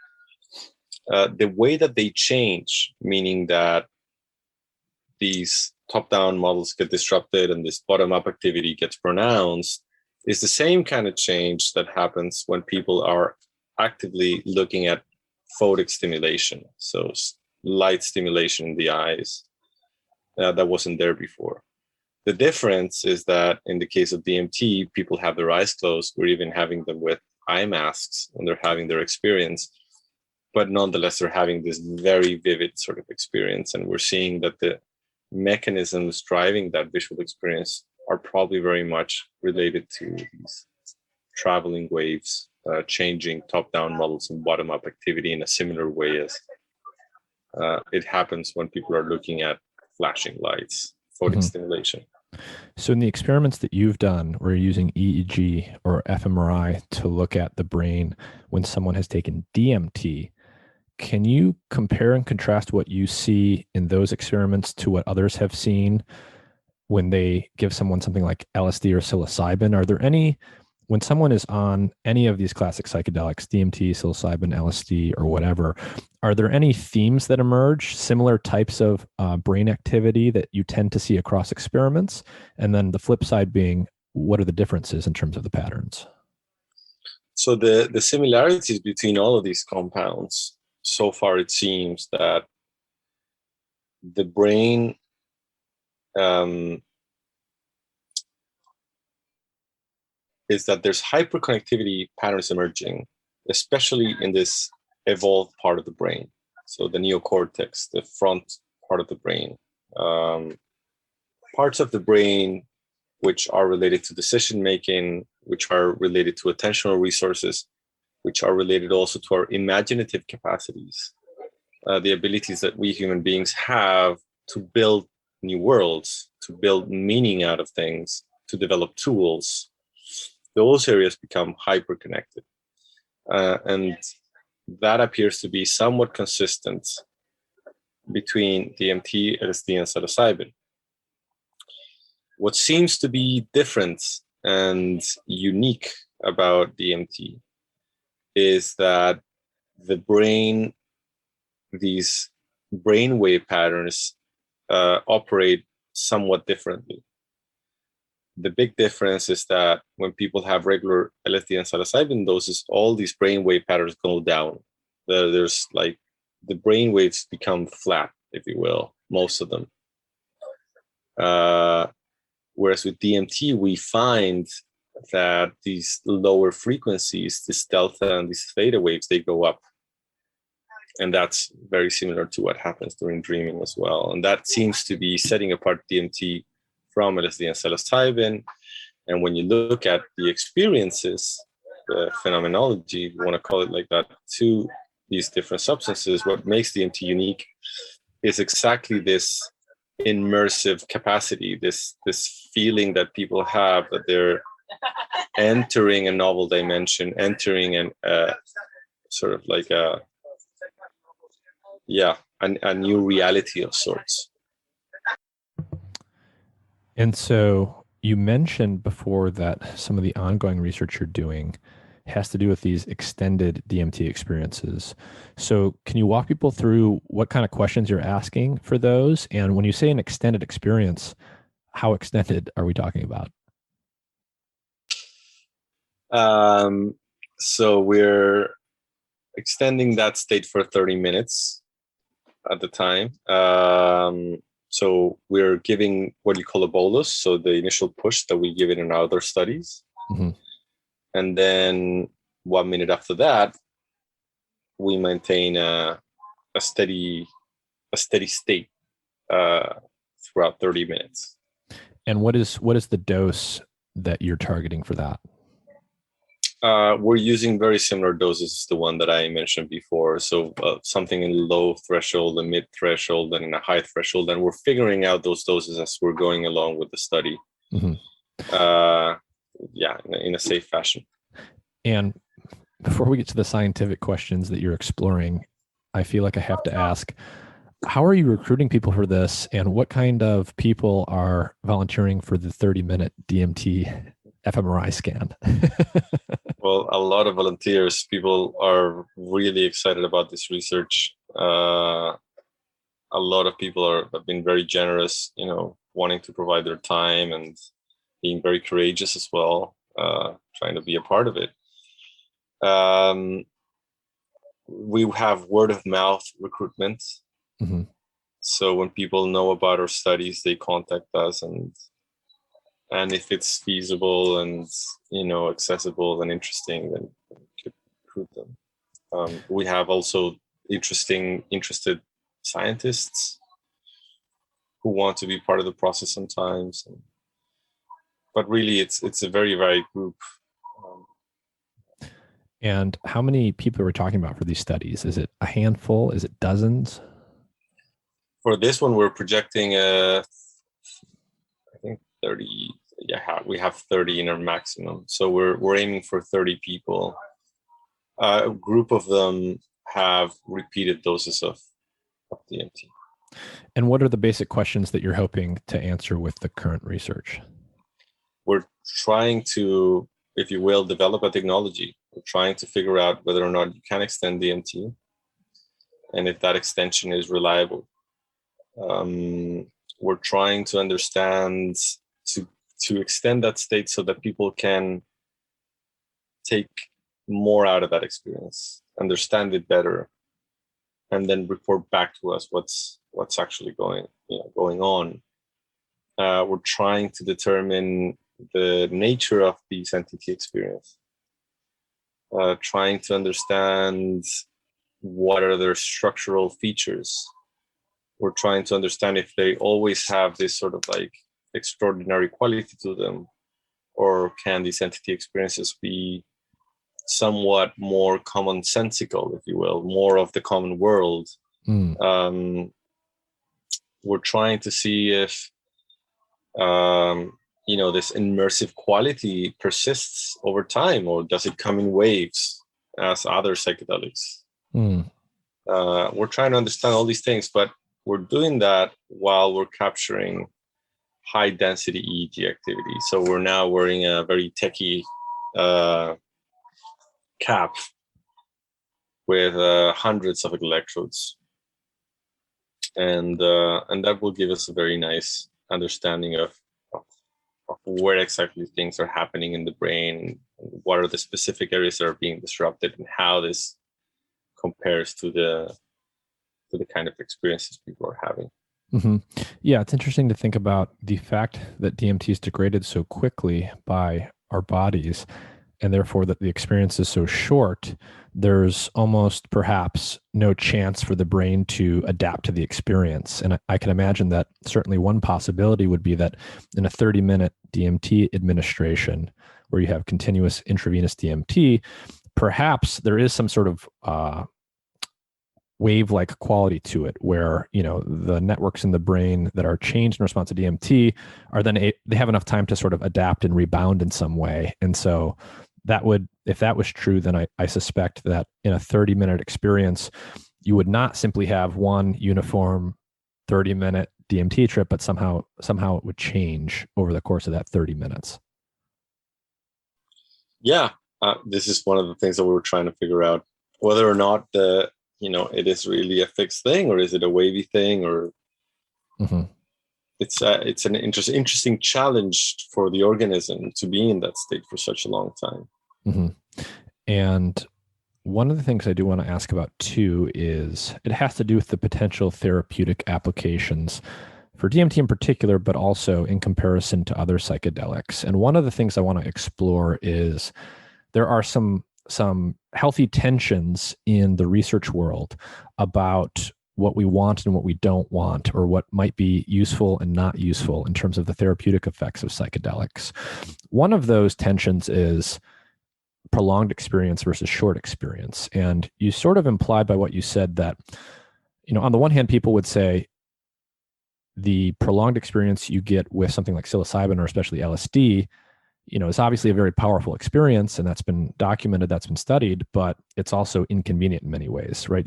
B: the way that they change, meaning that these top-down models get disrupted and this bottom-up activity gets pronounced, is the same kind of change that happens when people are actively looking at photic stimulation, so light stimulation in the eyes that wasn't there before. The difference is that in the case of DMT, people have their eyes closed. We're even having them with eye masks when they're having their experience, but nonetheless, they're having this very vivid sort of experience. And we're seeing that the mechanisms driving that visual experience are probably very much related to these traveling waves, changing top-down models and bottom-up activity in a similar way as it happens when people are looking at flashing lights, photic stimulation.
A: So in the experiments that you've done where you're using EEG or fMRI to look at the brain when someone has taken DMT, can you compare and contrast what you see in those experiments to what others have seen when they give someone something like LSD or psilocybin? Are there any, when someone is on any of these classic psychedelics, DMT, psilocybin, LSD, or whatever, are there any themes that emerge, similar types of brain activity that you tend to see across experiments? And then the flip side being, what are the differences in terms of the patterns?
B: So the similarities between all of these compounds, so far it seems that the brain is that there's hyperconnectivity patterns emerging, especially in this evolved part of the brain. So the neocortex, the front part of the brain. Parts of the brain which are related to decision making, which are related to attentional resources, which are related also to our imaginative capacities, the abilities that we human beings have to build new worlds, to build meaning out of things, to develop tools. Those areas become hyperconnected. And that appears to be somewhat consistent between DMT, LSD, and psilocybin. What seems to be different and unique about DMT is that the brain, these brainwave patterns operate somewhat differently. The big difference is that when people have regular LSD and psilocybin doses, all these brainwave patterns go down. There's like the brainwaves become flat, if you will, most of them. Whereas with DMT, we find that these lower frequencies, this delta and these theta waves, they go up. And that's very similar to what happens during dreaming as well. And that seems to be setting apart DMT from LSD and psilocybin. And when you look at the experiences, the phenomenology, if you want to call it like that, to these different substances, what makes DMT unique is exactly this immersive capacity, this feeling that people have that they're entering a novel dimension, entering an sort of like a new reality of sorts.
A: And so you mentioned before that some of the ongoing research you're doing has to do with these extended DMT experiences. So can you walk people through what kind of questions you're asking for those? And when you say an extended experience, how extended are we talking about?
B: So we're extending that state for 30 minutes at the time. So we're giving what you call a bolus, so the initial push that we give it in our other studies. Mm-hmm. And then 1 minute after that, we maintain a steady state throughout 30 minutes.
A: And what is the dose that you're targeting for that?
B: We're using very similar doses to the one that I mentioned before. So something in low threshold, a mid threshold, and in a high threshold. And we're figuring out those doses as we're going along with the study. Mm-hmm. In a safe fashion.
A: And before we get to the scientific questions that you're exploring, I feel like I have to ask, how are you recruiting people for this? And what kind of people are volunteering for the 30-minute DMT fMRI scan?
B: Well, a lot of volunteers. People are really excited about this research. A lot of people have been very generous, wanting to provide their time and being very courageous as well, trying to be a part of it. We have word of mouth recruitment. Mm-hmm. So when people know about our studies, they contact us, and if it's feasible and accessible and interesting, then we could recruit them. We have also interested scientists who want to be part of the process sometimes. But really, it's a very varied group.
A: And how many people are we talking about for these studies? Is it a handful? Is it dozens?
B: For this one, we're projecting, I think, 30. Yeah, we have 30 in our maximum. So we're aiming for 30 people. A group of them have repeated doses of DMT.
A: And what are the basic questions that you're hoping to answer with the current research?
B: We're trying to, if you will, develop a technology. We're trying to figure out whether or not you can extend DMT and if that extension is reliable. We're trying to understand to extend that state so that people can take more out of that experience, understand it better, and then report back to us what's actually going on. We're trying to determine the nature of this entity experience, trying to understand what are their structural features. We're trying to understand if they always have this sort of like extraordinary quality to them, or can these entity experiences be somewhat more commonsensical, if you will, more of the common world. We're trying to see if this immersive quality persists over time, or does it come in waves as other psychedelics. We're trying to understand all these things, but we're doing that while we're capturing high density EEG activity. So we're now wearing a very techy cap with hundreds of electrodes, and that will give us a very nice understanding of where exactly things are happening in the brain, and what are the specific areas that are being disrupted, and how this compares to the kind of experiences people are having.
A: Mm-hmm. Yeah, it's interesting to think about the fact that DMT is degraded so quickly by our bodies, and therefore that the experience is so short. There's almost perhaps no chance for the brain to adapt to the experience. And I can imagine that certainly one possibility would be that in a 30-minute DMT administration, where you have continuous intravenous DMT, perhaps there is some sort of wave-like quality to it, where the networks in the brain that are changed in response to DMT are then they have enough time to sort of adapt and rebound in some way. And so that would, if that was true, then I suspect that in a 30-minute experience, you would not simply have one uniform 30-minute DMT trip, but somehow it would change over the course of that 30 minutes.
B: Yeah, this is one of the things that we were trying to figure out, whether or not it is really a fixed thing, or is it a wavy thing, or it's an interesting challenge for the organism to be in that state for such a long time.
A: And one of the things I do want to ask about too is it has to do with the potential therapeutic applications for DMT in particular, but also in comparison to other psychedelics. And one of the things I want to explore is there are some healthy tensions in the research world about what we want and what we don't want, or what might be useful and not useful in terms of the therapeutic effects of psychedelics. One of those tensions is prolonged experience versus short experience. And you sort of implied by what you said that, on the one hand, people would say the prolonged experience you get with something like psilocybin, or especially LSD, it's obviously a very powerful experience, and that's been documented, that's been studied, but it's also inconvenient in many ways, right?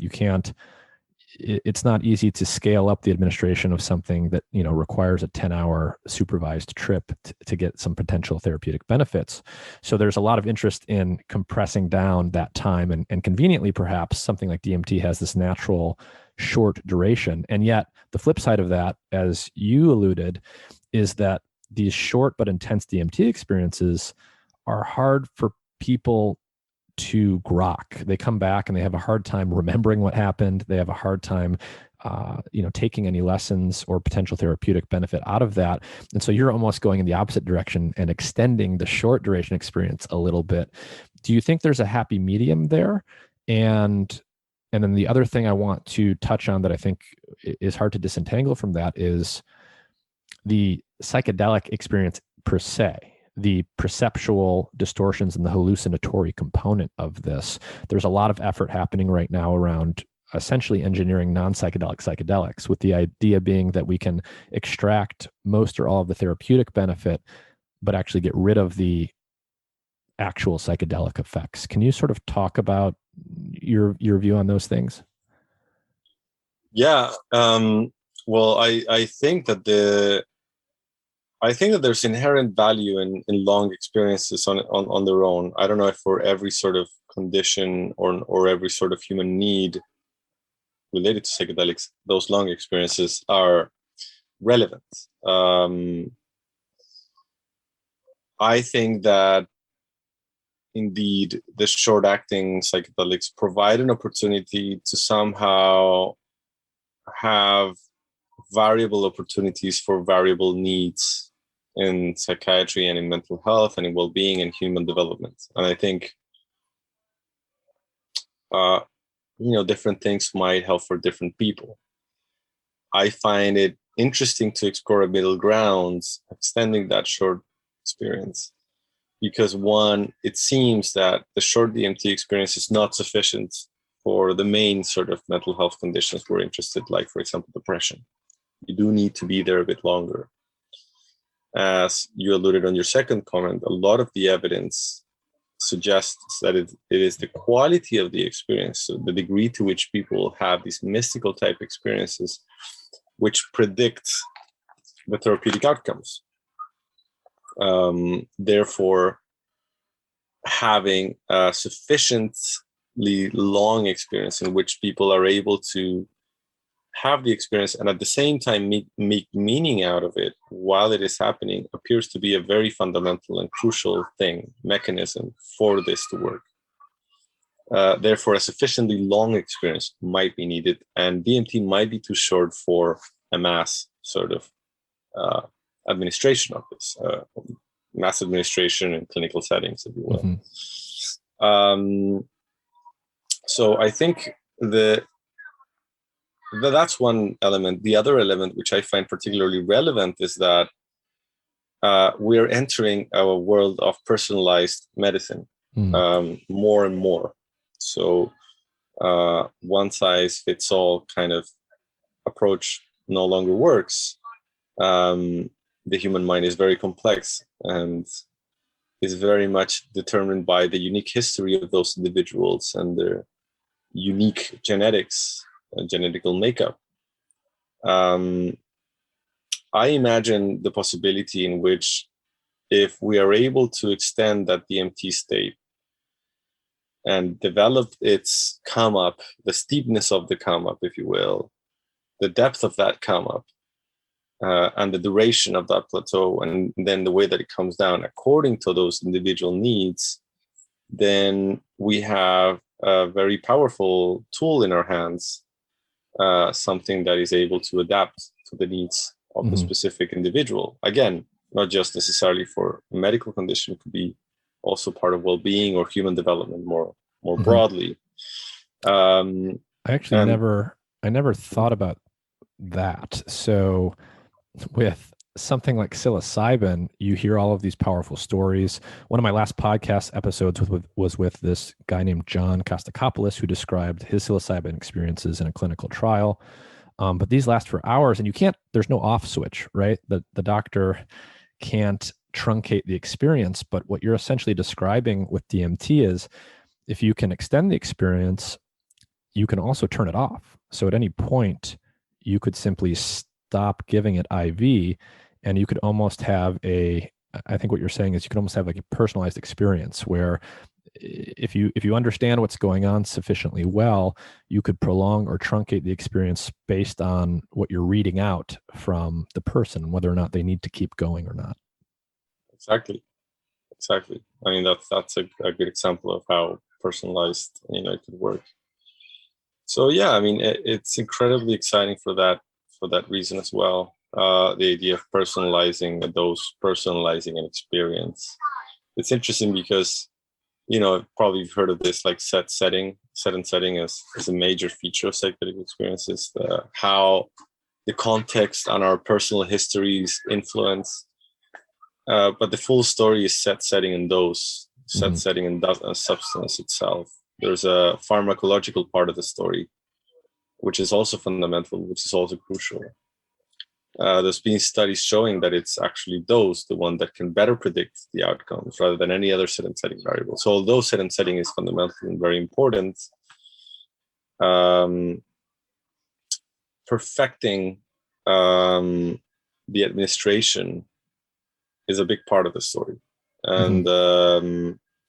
A: It's not easy to scale up the administration of something that, requires a 10-hour supervised trip to get some potential therapeutic benefits. So there's a lot of interest in compressing down that time, and conveniently, perhaps, something like DMT has this natural short duration. And yet the flip side of that, as you alluded, is that these short but intense DMT experiences are hard for people to grok. They come back and they have a hard time remembering what happened. They have a hard time, taking any lessons or potential therapeutic benefit out of that. And so you're almost going in the opposite direction and extending the short duration experience a little bit. Do you think there's a happy medium there? And then the other thing I want to touch on that I think is hard to disentangle from that is the psychedelic experience per se, the perceptual distortions and the hallucinatory component of this. There's a lot of effort happening right now around essentially engineering non-psychedelic psychedelics, with the idea being that we can extract most or all of the therapeutic benefit, but actually get rid of the actual psychedelic effects. Can you sort of talk about your view on those things?
B: Yeah. Well, I think that there's inherent value in long experiences on their own. I don't know if for every sort of condition or every sort of human need related to psychedelics, those long experiences are relevant. I think that indeed the short-acting psychedelics provide an opportunity to somehow have variable opportunities for variable needs in psychiatry and in mental health and in well-being and human development. And I think, different things might help for different people. I find it interesting to explore a middle ground, extending that short experience, because one, it seems that the short DMT experience is not sufficient for the main sort of mental health conditions we're interested, like, for example, depression. You do need to be there a bit longer. As you alluded on your second comment, a lot of the evidence suggests that it is the quality of the experience, so the degree to which people have these mystical type experiences, which predict the therapeutic outcomes. Therefore, having a sufficiently long experience in which people are able to have the experience and at the same time make meaning out of it while it is happening appears to be a very fundamental and crucial mechanism for this to work. Therefore, a sufficiently long experience might be needed, and DMT might be too short for a mass sort of administration of this, mass administration in clinical settings, if you will. Mm-hmm. So I think that's one element. The other element, which I find particularly relevant, is that we're entering a world of personalized medicine more and more. So one size fits all kind of approach no longer works. The human mind is very complex and is very much determined by the unique history of those individuals and their unique genetics, genetical makeup. I imagine the possibility in which, if we are able to extend that DMT state and develop its come up, the steepness of the come up, if you will, the depth of that come up, and the duration of that plateau, and then the way that it comes down according to those individual needs, then we have a very powerful tool in our hands, something that is able to adapt to the needs of the specific individual. Again, not just necessarily for a medical condition, it could be also part of well-being or human development more broadly.
A: I actually never thought about that. So with something like psilocybin, you hear all of these powerful stories. One of my last podcast episodes was with this guy named John Kostakopoulos, who described his psilocybin experiences in a clinical trial. But these last for hours, and there's no off switch, right? The doctor can't truncate the experience. But what you're essentially describing with DMT is, if you can extend the experience, you can also turn it off. So at any point, you could simply stop giving it IV, and you could almost have I think what you're saying is you could almost have like a personalized experience where if you understand what's going on sufficiently well, you could prolong or truncate the experience based on what you're reading out from the person, whether or not they need to keep going or not.
B: Exactly. I mean, that's a good example of how personalized, it could work. So yeah, I mean, it's incredibly exciting for that reason as well. The idea of personalizing an experience. It's interesting because, probably you've heard of this, like set and setting is a major feature of psychedelic experiences. How the context and our personal histories influence, but the full story is setting and dose, setting and substance itself. There's a pharmacological part of the story which is also fundamental, which is also crucial. There's been studies showing that it's actually dose, the one that can better predict the outcomes rather than any other set and setting variable. So although set and setting is fundamental and very important, perfecting the administration is a big part of the story. And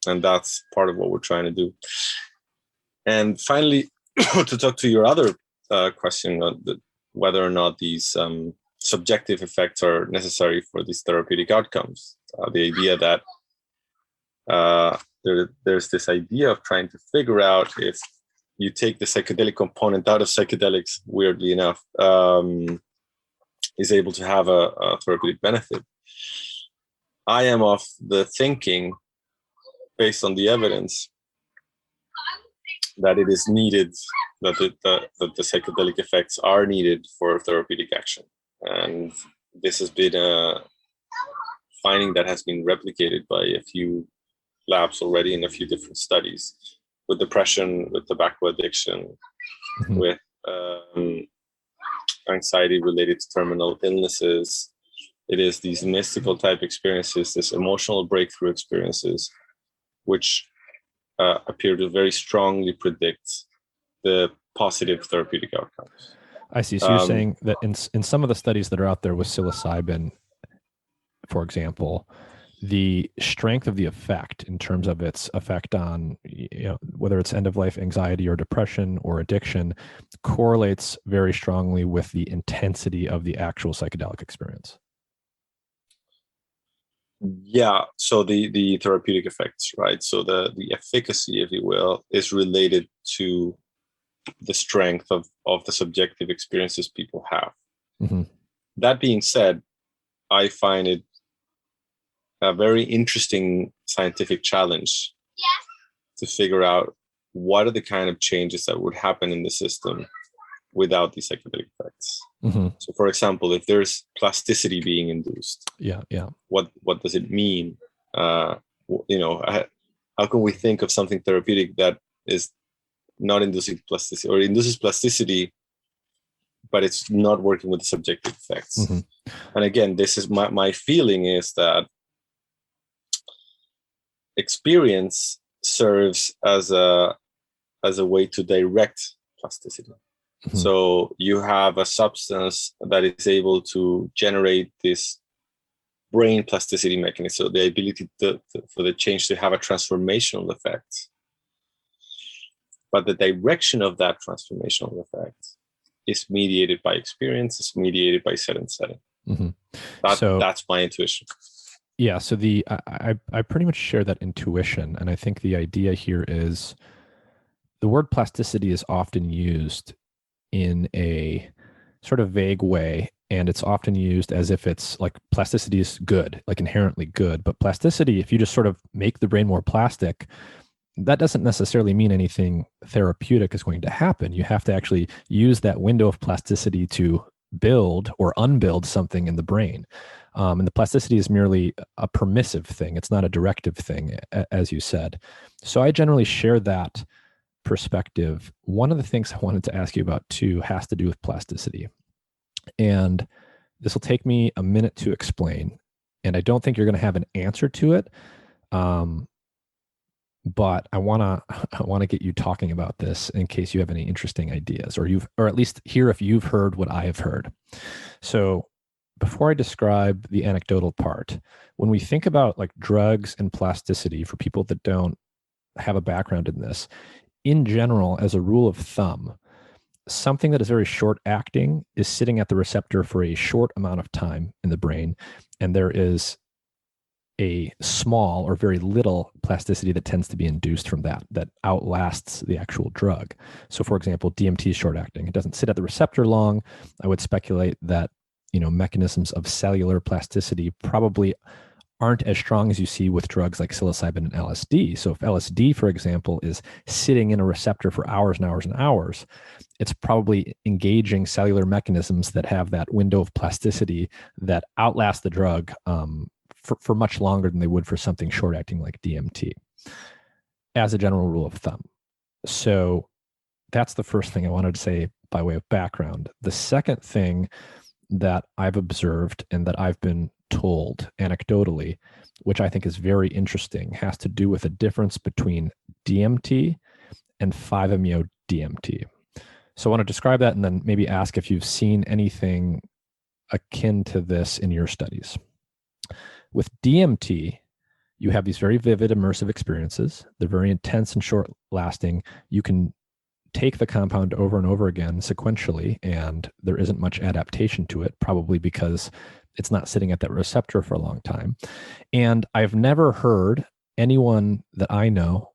B: and that's part of what we're trying to do. And finally, to talk to your other question on whether or not these subjective effects are necessary for these therapeutic outcomes. The idea that there's this idea of trying to figure out if you take the psychedelic component out of psychedelics, weirdly enough, is able to have a therapeutic benefit. I am of the thinking, based on the evidence, that it is needed, that the psychedelic effects are needed for therapeutic action. And this has been a finding that has been replicated by a few labs already in a few different studies, with depression, with tobacco addiction, with anxiety related to terminal illnesses. It is these mystical type experiences, this emotional breakthrough experiences, which appear to very strongly predict the positive therapeutic outcomes.
A: I see. So you're saying that in some of the studies that are out there with psilocybin, for example, the strength of the effect in terms of its effect on, whether it's end-of-life anxiety or depression or addiction, correlates very strongly with the intensity of the actual psychedelic experience.
B: Yeah, so the therapeutic effects, right? So the efficacy, if you will, is related to the strength of the subjective experiences people have. That being said, I find it a very interesting scientific challenge to figure out what are the kind of changes that would happen in the system without these psychedelic effects. So, for example, if there's plasticity being induced, what does it mean? How can we think of something therapeutic that is not inducing plasticity, or induces plasticity, but it's not working with the subjective effects? And again, this is my feeling is that experience serves as a way to direct plasticity. So you have a substance that is able to generate this brain plasticity mechanism, so the ability for the change to have a transformational effect. But the direction of that transformational effect is mediated by experience, is mediated by set and setting. That's my intuition.
A: Yeah, so I pretty much share that intuition, and I think the idea here is the word plasticity is often used in a sort of vague way, and it's often used as if it's like plasticity is good, like inherently good. But plasticity, if you just sort of make the brain more plastic, that doesn't necessarily mean anything therapeutic is going to happen. You have to actually use that window of plasticity to build or unbuild something in the brain. And the plasticity is merely a permissive thing. It's not a directive thing, as you said. So I generally share that perspective. One of the things I wanted to ask you about too has to do with plasticity. And this will take me a minute to explain. And I don't think you're going to have an answer to it. But I want to get you talking about this in case you have any interesting ideas, or at least hear if you've heard what I have heard. So before I describe the anecdotal part, when we think about like drugs and plasticity, for people that don't have a background in this, in general, as a rule of thumb, something that is very short acting is sitting at the receptor for a short amount of time in the brain, and there is a small or very little plasticity that tends to be induced from that outlasts the actual drug. So for example, DMT is short acting. It doesn't sit at the receptor long. I would speculate that, mechanisms of cellular plasticity probably aren't as strong as you see with drugs like psilocybin and LSD. So if LSD, for example, is sitting in a receptor for hours and hours and hours, it's probably engaging cellular mechanisms that have that window of plasticity that outlast the drug for much longer than they would for something short acting like DMT, as a general rule of thumb. So that's the first thing I wanted to say by way of background. The second thing that I've observed and that I've been told anecdotally, which I think is very interesting, has to do with a difference between DMT and 5-MeO-DMT. So I want to describe that and then maybe ask if you've seen anything akin to this in your studies. With DMT, you have these very vivid, immersive experiences. They're very intense and short lasting. You can take the compound over and over again sequentially, and there isn't much adaptation to it, probably because it's not sitting at that receptor for a long time. And I've never heard anyone that I know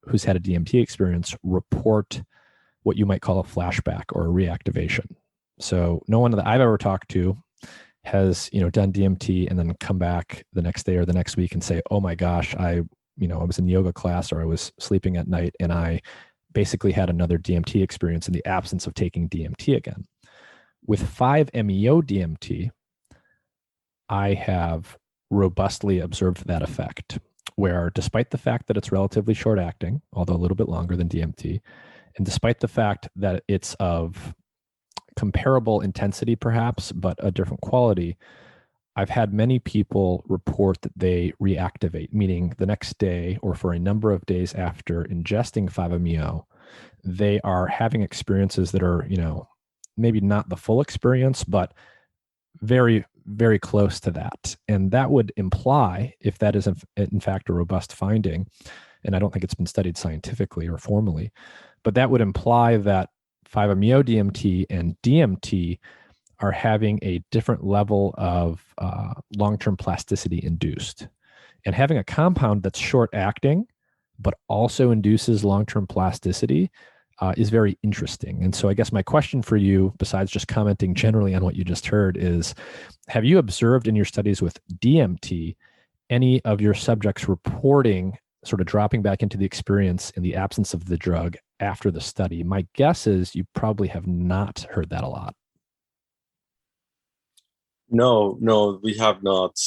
A: who's had a DMT experience report what you might call a flashback or a reactivation. So no one that I've ever talked to has, done DMT and then come back the next day or the next week and say, oh my gosh, I was in yoga class or I was sleeping at night and I basically had another DMT experience in the absence of taking DMT again. With 5-MeO-DMT, I have robustly observed that effect, where despite the fact that it's relatively short acting, although a little bit longer than DMT, and despite the fact that it's of comparable intensity perhaps, but a different quality, I've had many people report that they reactivate, meaning the next day or for a number of days after ingesting 5-MeO, they are having experiences that are, maybe not the full experience, but very, very close to that. And that would imply, if that is in fact a robust finding, and I don't think it's been studied scientifically or formally, but that would imply that 5-MeO-DMT and DMT are having a different level of long-term plasticity induced. And having a compound that's short-acting, but also induces long-term plasticity is very interesting. And so I guess my question for you, besides just commenting generally on what you just heard, is have you observed in your studies with DMT any of your subjects reporting sort of dropping back into the experience in the absence of the drug after the study? My guess is you probably have not heard that a lot.
B: No, we have not.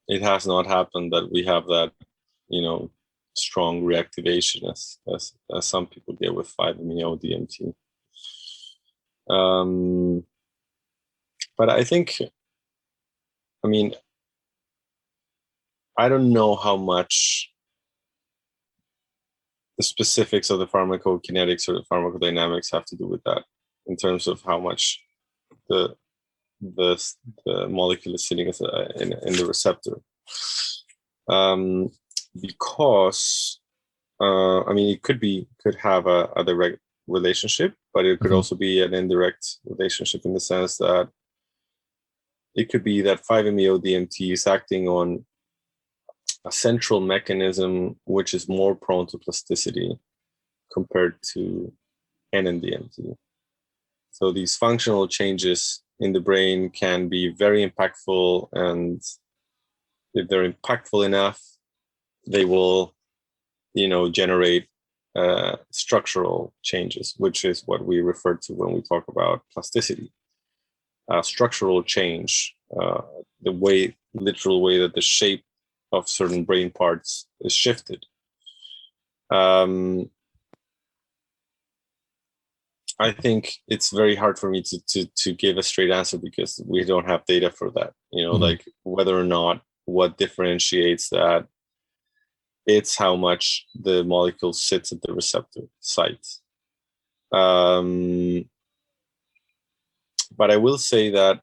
B: It has not happened that we have that, strong reactivation as some people get with 5-MeO-DMT. But I think, I don't know how much the specifics of the pharmacokinetics or the pharmacodynamics have to do with that, in terms of how much the molecule is sitting in the receptor. Because it could have a direct relationship, but it could also be an indirect relationship in the sense that it could be that 5-MeO-DMT is acting on a central mechanism which is more prone to plasticity compared to NN-DMT. So these functional changes in the brain can be very impactful, and if they're impactful enough, they will, generate structural changes, which is what we refer to when we talk about plasticity. Structural change, the literal way that the shape of certain brain parts is shifted. I think it's very hard for me to give a straight answer because we don't have data for that. Like whether or not what differentiates that, it's how much the molecule sits at the receptor site. But I will say that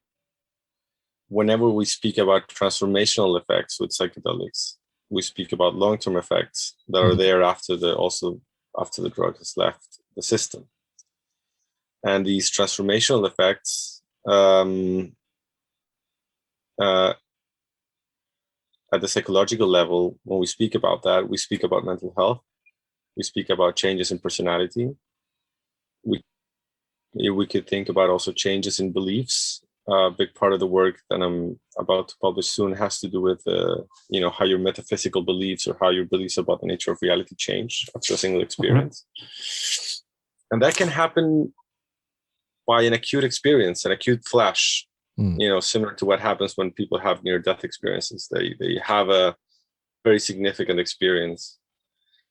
B: whenever we speak about transformational effects with psychedelics, we speak about long-term effects that are there after the drug has left the system. And these transformational effects at the psychological level, when we speak about that, we speak about mental health, we speak about changes in personality. We could think about also changes in beliefs. A big part of the work that I'm about to publish soon has to do with, how your metaphysical beliefs or how your beliefs about the nature of reality change after a single experience. And that can happen by an acute experience, an acute flash, similar to what happens when people have near-death experiences. They have a very significant experience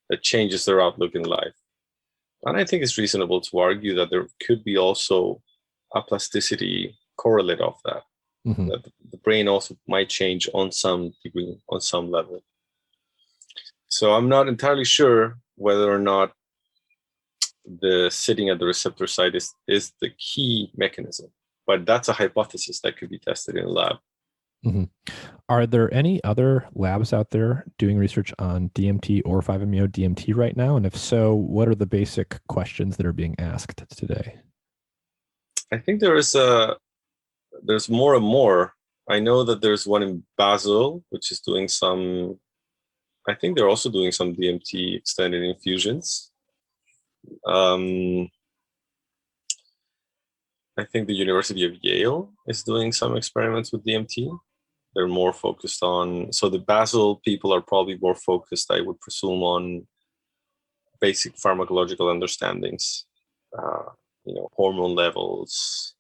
B: that changes their outlook in life. And I think it's reasonable to argue that there could be also a plasticity correlate of that,
A: Mm-hmm.
B: that the brain also might change on some degree, on some level. So I'm not entirely sure whether or not the sitting at the receptor site is the key mechanism, but that's a hypothesis that could be tested in a lab.
A: Mm-hmm. Are there any other labs out there doing research on DMT or 5-MeO-DMT right now? And if so, what are the basic questions that are being asked today?
B: I think there's more and more. I know that there's one in Basel, which is doing some, I think they're also doing some DMT extended infusions. I think the University of Yale is doing some experiments with DMT. They're more focused on, so the Basel people are probably more focused, I would presume, on basic pharmacological understandings, hormone levels,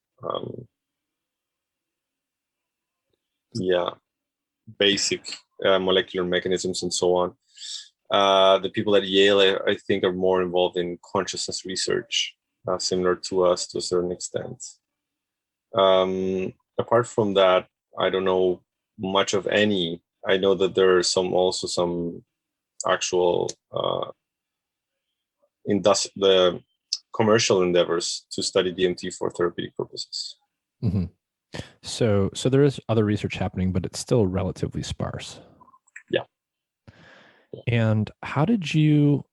B: basic molecular mechanisms and so on. The people at Yale, I think, are more involved in consciousness research, similar to us to a certain extent. Apart from that, I don't know much of any. I know that there are also some actual the commercial endeavors to study DMT for therapeutic purposes.
A: Mm-hmm. So there is other research happening, but it's still relatively sparse.
B: Yeah.
A: And how did you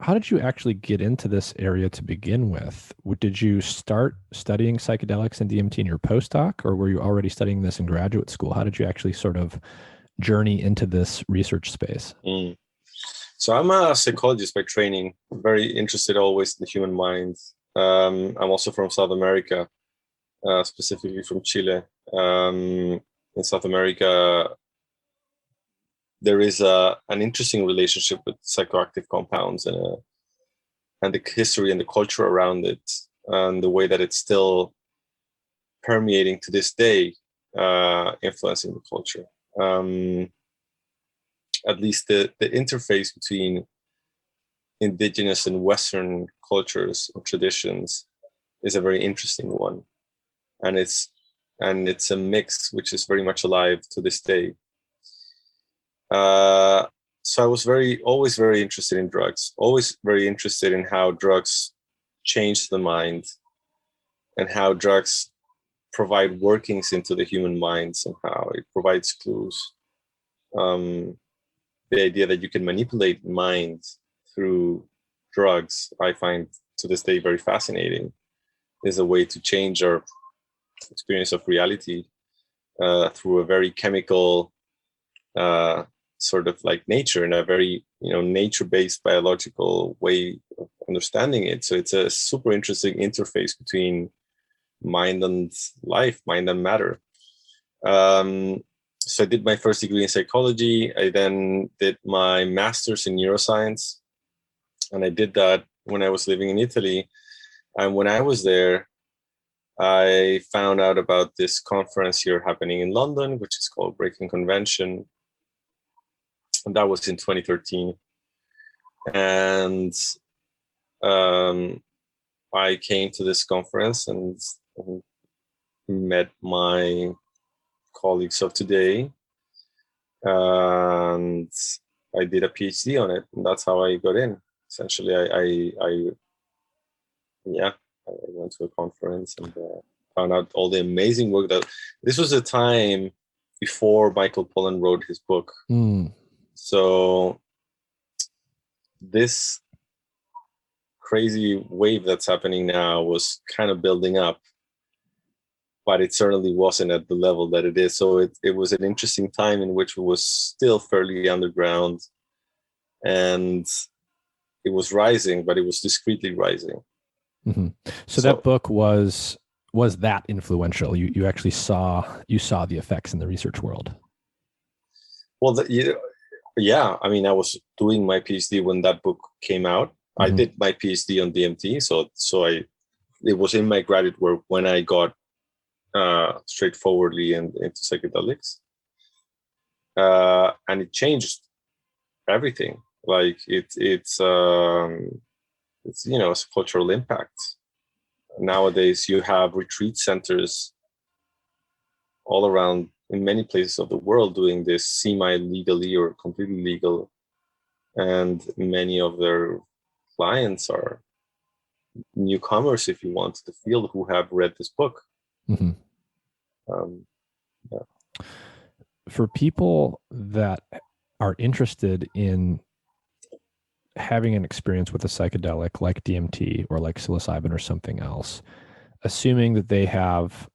A: actually get into this area to begin with? Did you start studying psychedelics and DMT in your postdoc, or were you already studying this in graduate school? How did you actually sort of journey into this research space?
B: So I'm a psychologist by training, very interested always in the human mind. I'm also from South America, specifically from Chile. In South America, there is an interesting relationship with psychoactive compounds and the history and the culture around it, and the way that it's still permeating to this day, influencing the culture. At least the interface between indigenous and Western cultures and traditions is a very interesting one, and it's a mix which is very much alive to this day. So I was always very interested in drugs, always very interested in how drugs change the mind and how drugs provide workings into the human minds and how it provides clues. The idea that you can manipulate mind through drugs, I find to this day very fascinating. Is a way to change our experience of reality through a very chemical sort of like nature, in a very nature-based biological way of understanding it. So it's a super interesting interface between mind and life, mind and matter. So I did my first degree in psychology. I then did my master's in neuroscience, and I did that when I was living in Italy. And when I was there, I found out about this conference here happening in London, which is called Breaking Convention. And that was in 2013. And I came to this conference and met my colleagues of today. And I did a PhD on it. And that's how I got in. Essentially, I went to a conference and found out all the amazing work that this was a time before Michael Pollan wrote his book. So this crazy wave that's happening now was kind of building up, but it certainly wasn't at the level that it is. So it was an interesting time in which it was still fairly underground, and it was rising, but it was discreetly rising.
A: Mm-hmm. So that book was that influential? You actually saw the effects in the research world?
B: Well, yeah. I mean, I was doing my PhD when that book came out. Mm-hmm. I did my PhD on DMT, so it was in my graduate work when I got straightforwardly into psychedelics, and it changed everything. Like it's it's it's cultural impact. Nowadays, you have retreat centers all around in many places of the world doing this semi-legally or completely legal, and many of their clients are newcomers, if you want, to the field who have read this book.
A: Mm-hmm.
B: Yeah.
A: For people that are interested in having an experience with a psychedelic like DMT or like psilocybin or something else, assuming that they have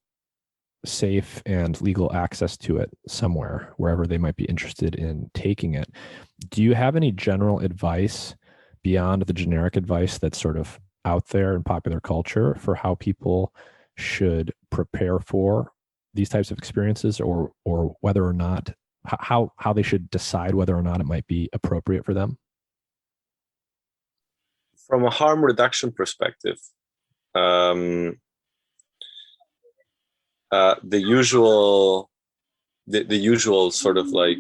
A: safe and legal access to it somewhere, wherever they might be interested in taking it, do you have any general advice beyond the generic advice that's sort of out there in popular culture for how people should prepare for these types of experiences, or whether or not how they should decide whether or not it might be appropriate for them?
B: From a harm reduction perspective, the usual sort of like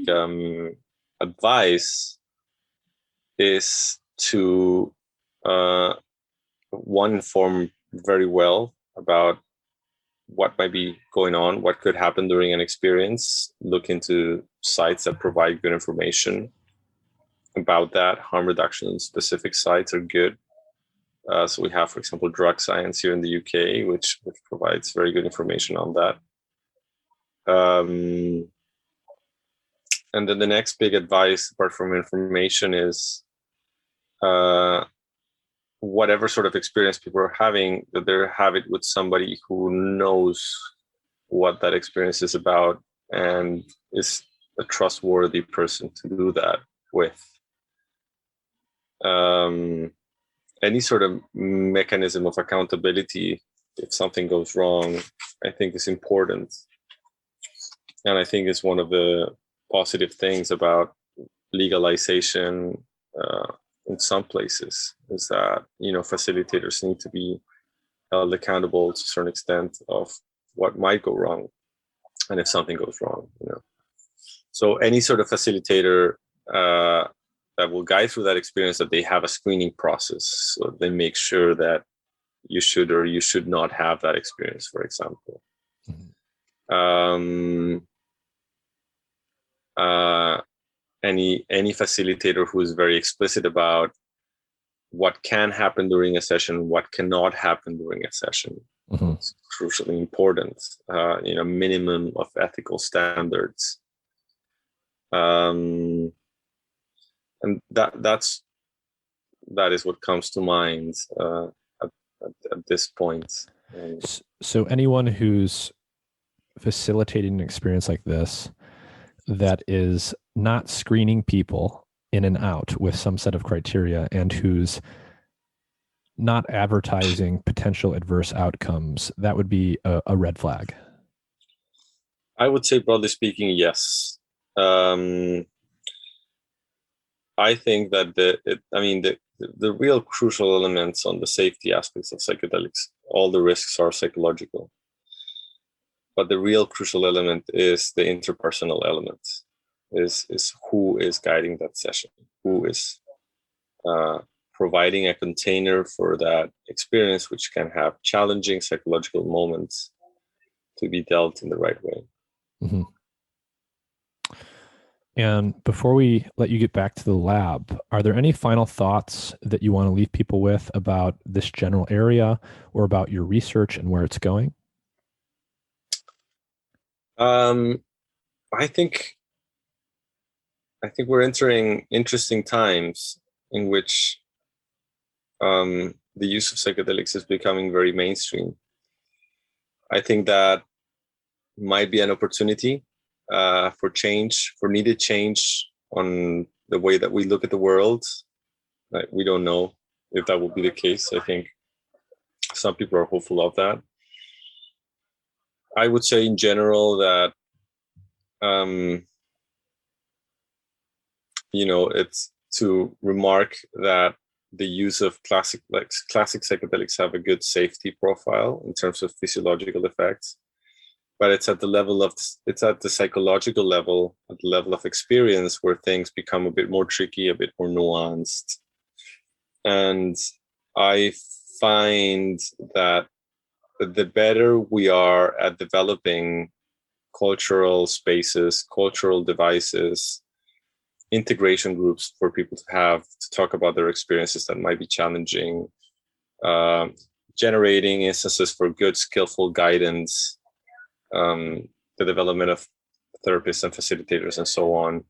B: advice is to one, inform very well about what might be going on, what could happen during an experience. Look into sites that provide good information about that. Harm reduction specific sites are good. So we have, for example, Drug Science here in the UK, which provides very good information on that. And then the next big advice, apart from information, is whatever sort of experience people are having, that they have it with somebody who knows what that experience is about and is a trustworthy person to do that with. Any sort of mechanism of accountability if something goes wrong, I think is important. And I think it's one of the positive things about legalization in some places, is that, facilitators need to be held accountable to a certain extent of what might go wrong and if something goes wrong. So any sort of facilitator that will guide through that experience, that they have a screening process, so they make sure that you should or you should not have that experience, for example. Mm-hmm. Any facilitator who is very explicit about what can happen during a session, what cannot happen during a session. Mm-hmm. It's crucially important. Minimum of ethical standards. And that is what comes to mind at this point.
A: So anyone who's facilitating an experience like this that is not screening people in and out with some set of criteria, and who's not advertising potential adverse outcomes, that would be a red flag.
B: I would say, broadly speaking, yes. I think that the real crucial elements on the safety aspects of psychedelics, all the risks are psychological. But the real crucial element is the interpersonal element, is who is guiding that session, who is providing a container for that experience, which can have challenging psychological moments to be dealt in the right way.
A: Mm-hmm. And before we let you get back to the lab, are there any final thoughts that you want to leave people with about this general area or about your research and where it's going?
B: I think we're entering interesting times in which the use of psychedelics is becoming very mainstream. I think that might be an opportunity for change, for needed change on the way that we look at the world. We don't know if that will be the case. I think some people are hopeful of that. I would say in general that, it's to remark that the use of classic psychedelics have a good safety profile in terms of physiological effects, but it's at the psychological level, at the level of experience, where things become a bit more tricky, a bit more nuanced. And I find that the better we are at developing cultural spaces, cultural devices, integration groups for people to have to talk about their experiences that might be challenging, um, generating instances for good, skillful guidance, the development of therapists and facilitators and so on,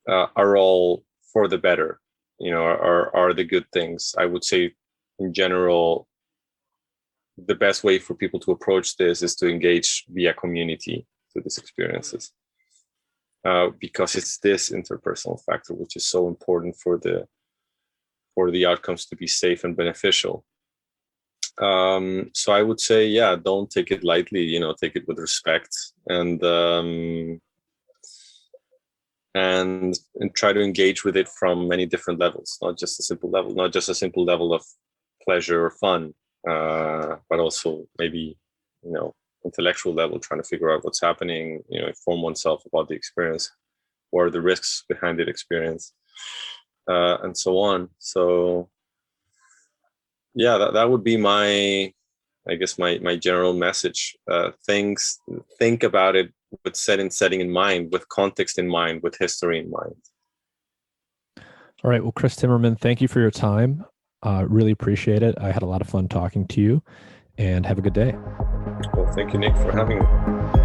B: are all for the better, are the good things. I would say in general, the best way for people to approach this is to engage via community to these experiences, because it's this interpersonal factor which is so important for the outcomes to be safe and beneficial. So I would say, yeah, don't take it lightly. Take it with respect, and try to engage with it from many different levels, not just a simple level of pleasure or fun, but also maybe, intellectual level, trying to figure out what's happening, inform oneself about the experience, what are the risks behind the experience, and so on. So yeah, that would be my general message. Think about it with setting in mind, with context in mind, with history in mind.
A: All right. Well, Chris Timmermann, thank you for your time. Really appreciate it. I had a lot of fun talking to you, and have a good day.
B: Well, thank you, Nick, for having me.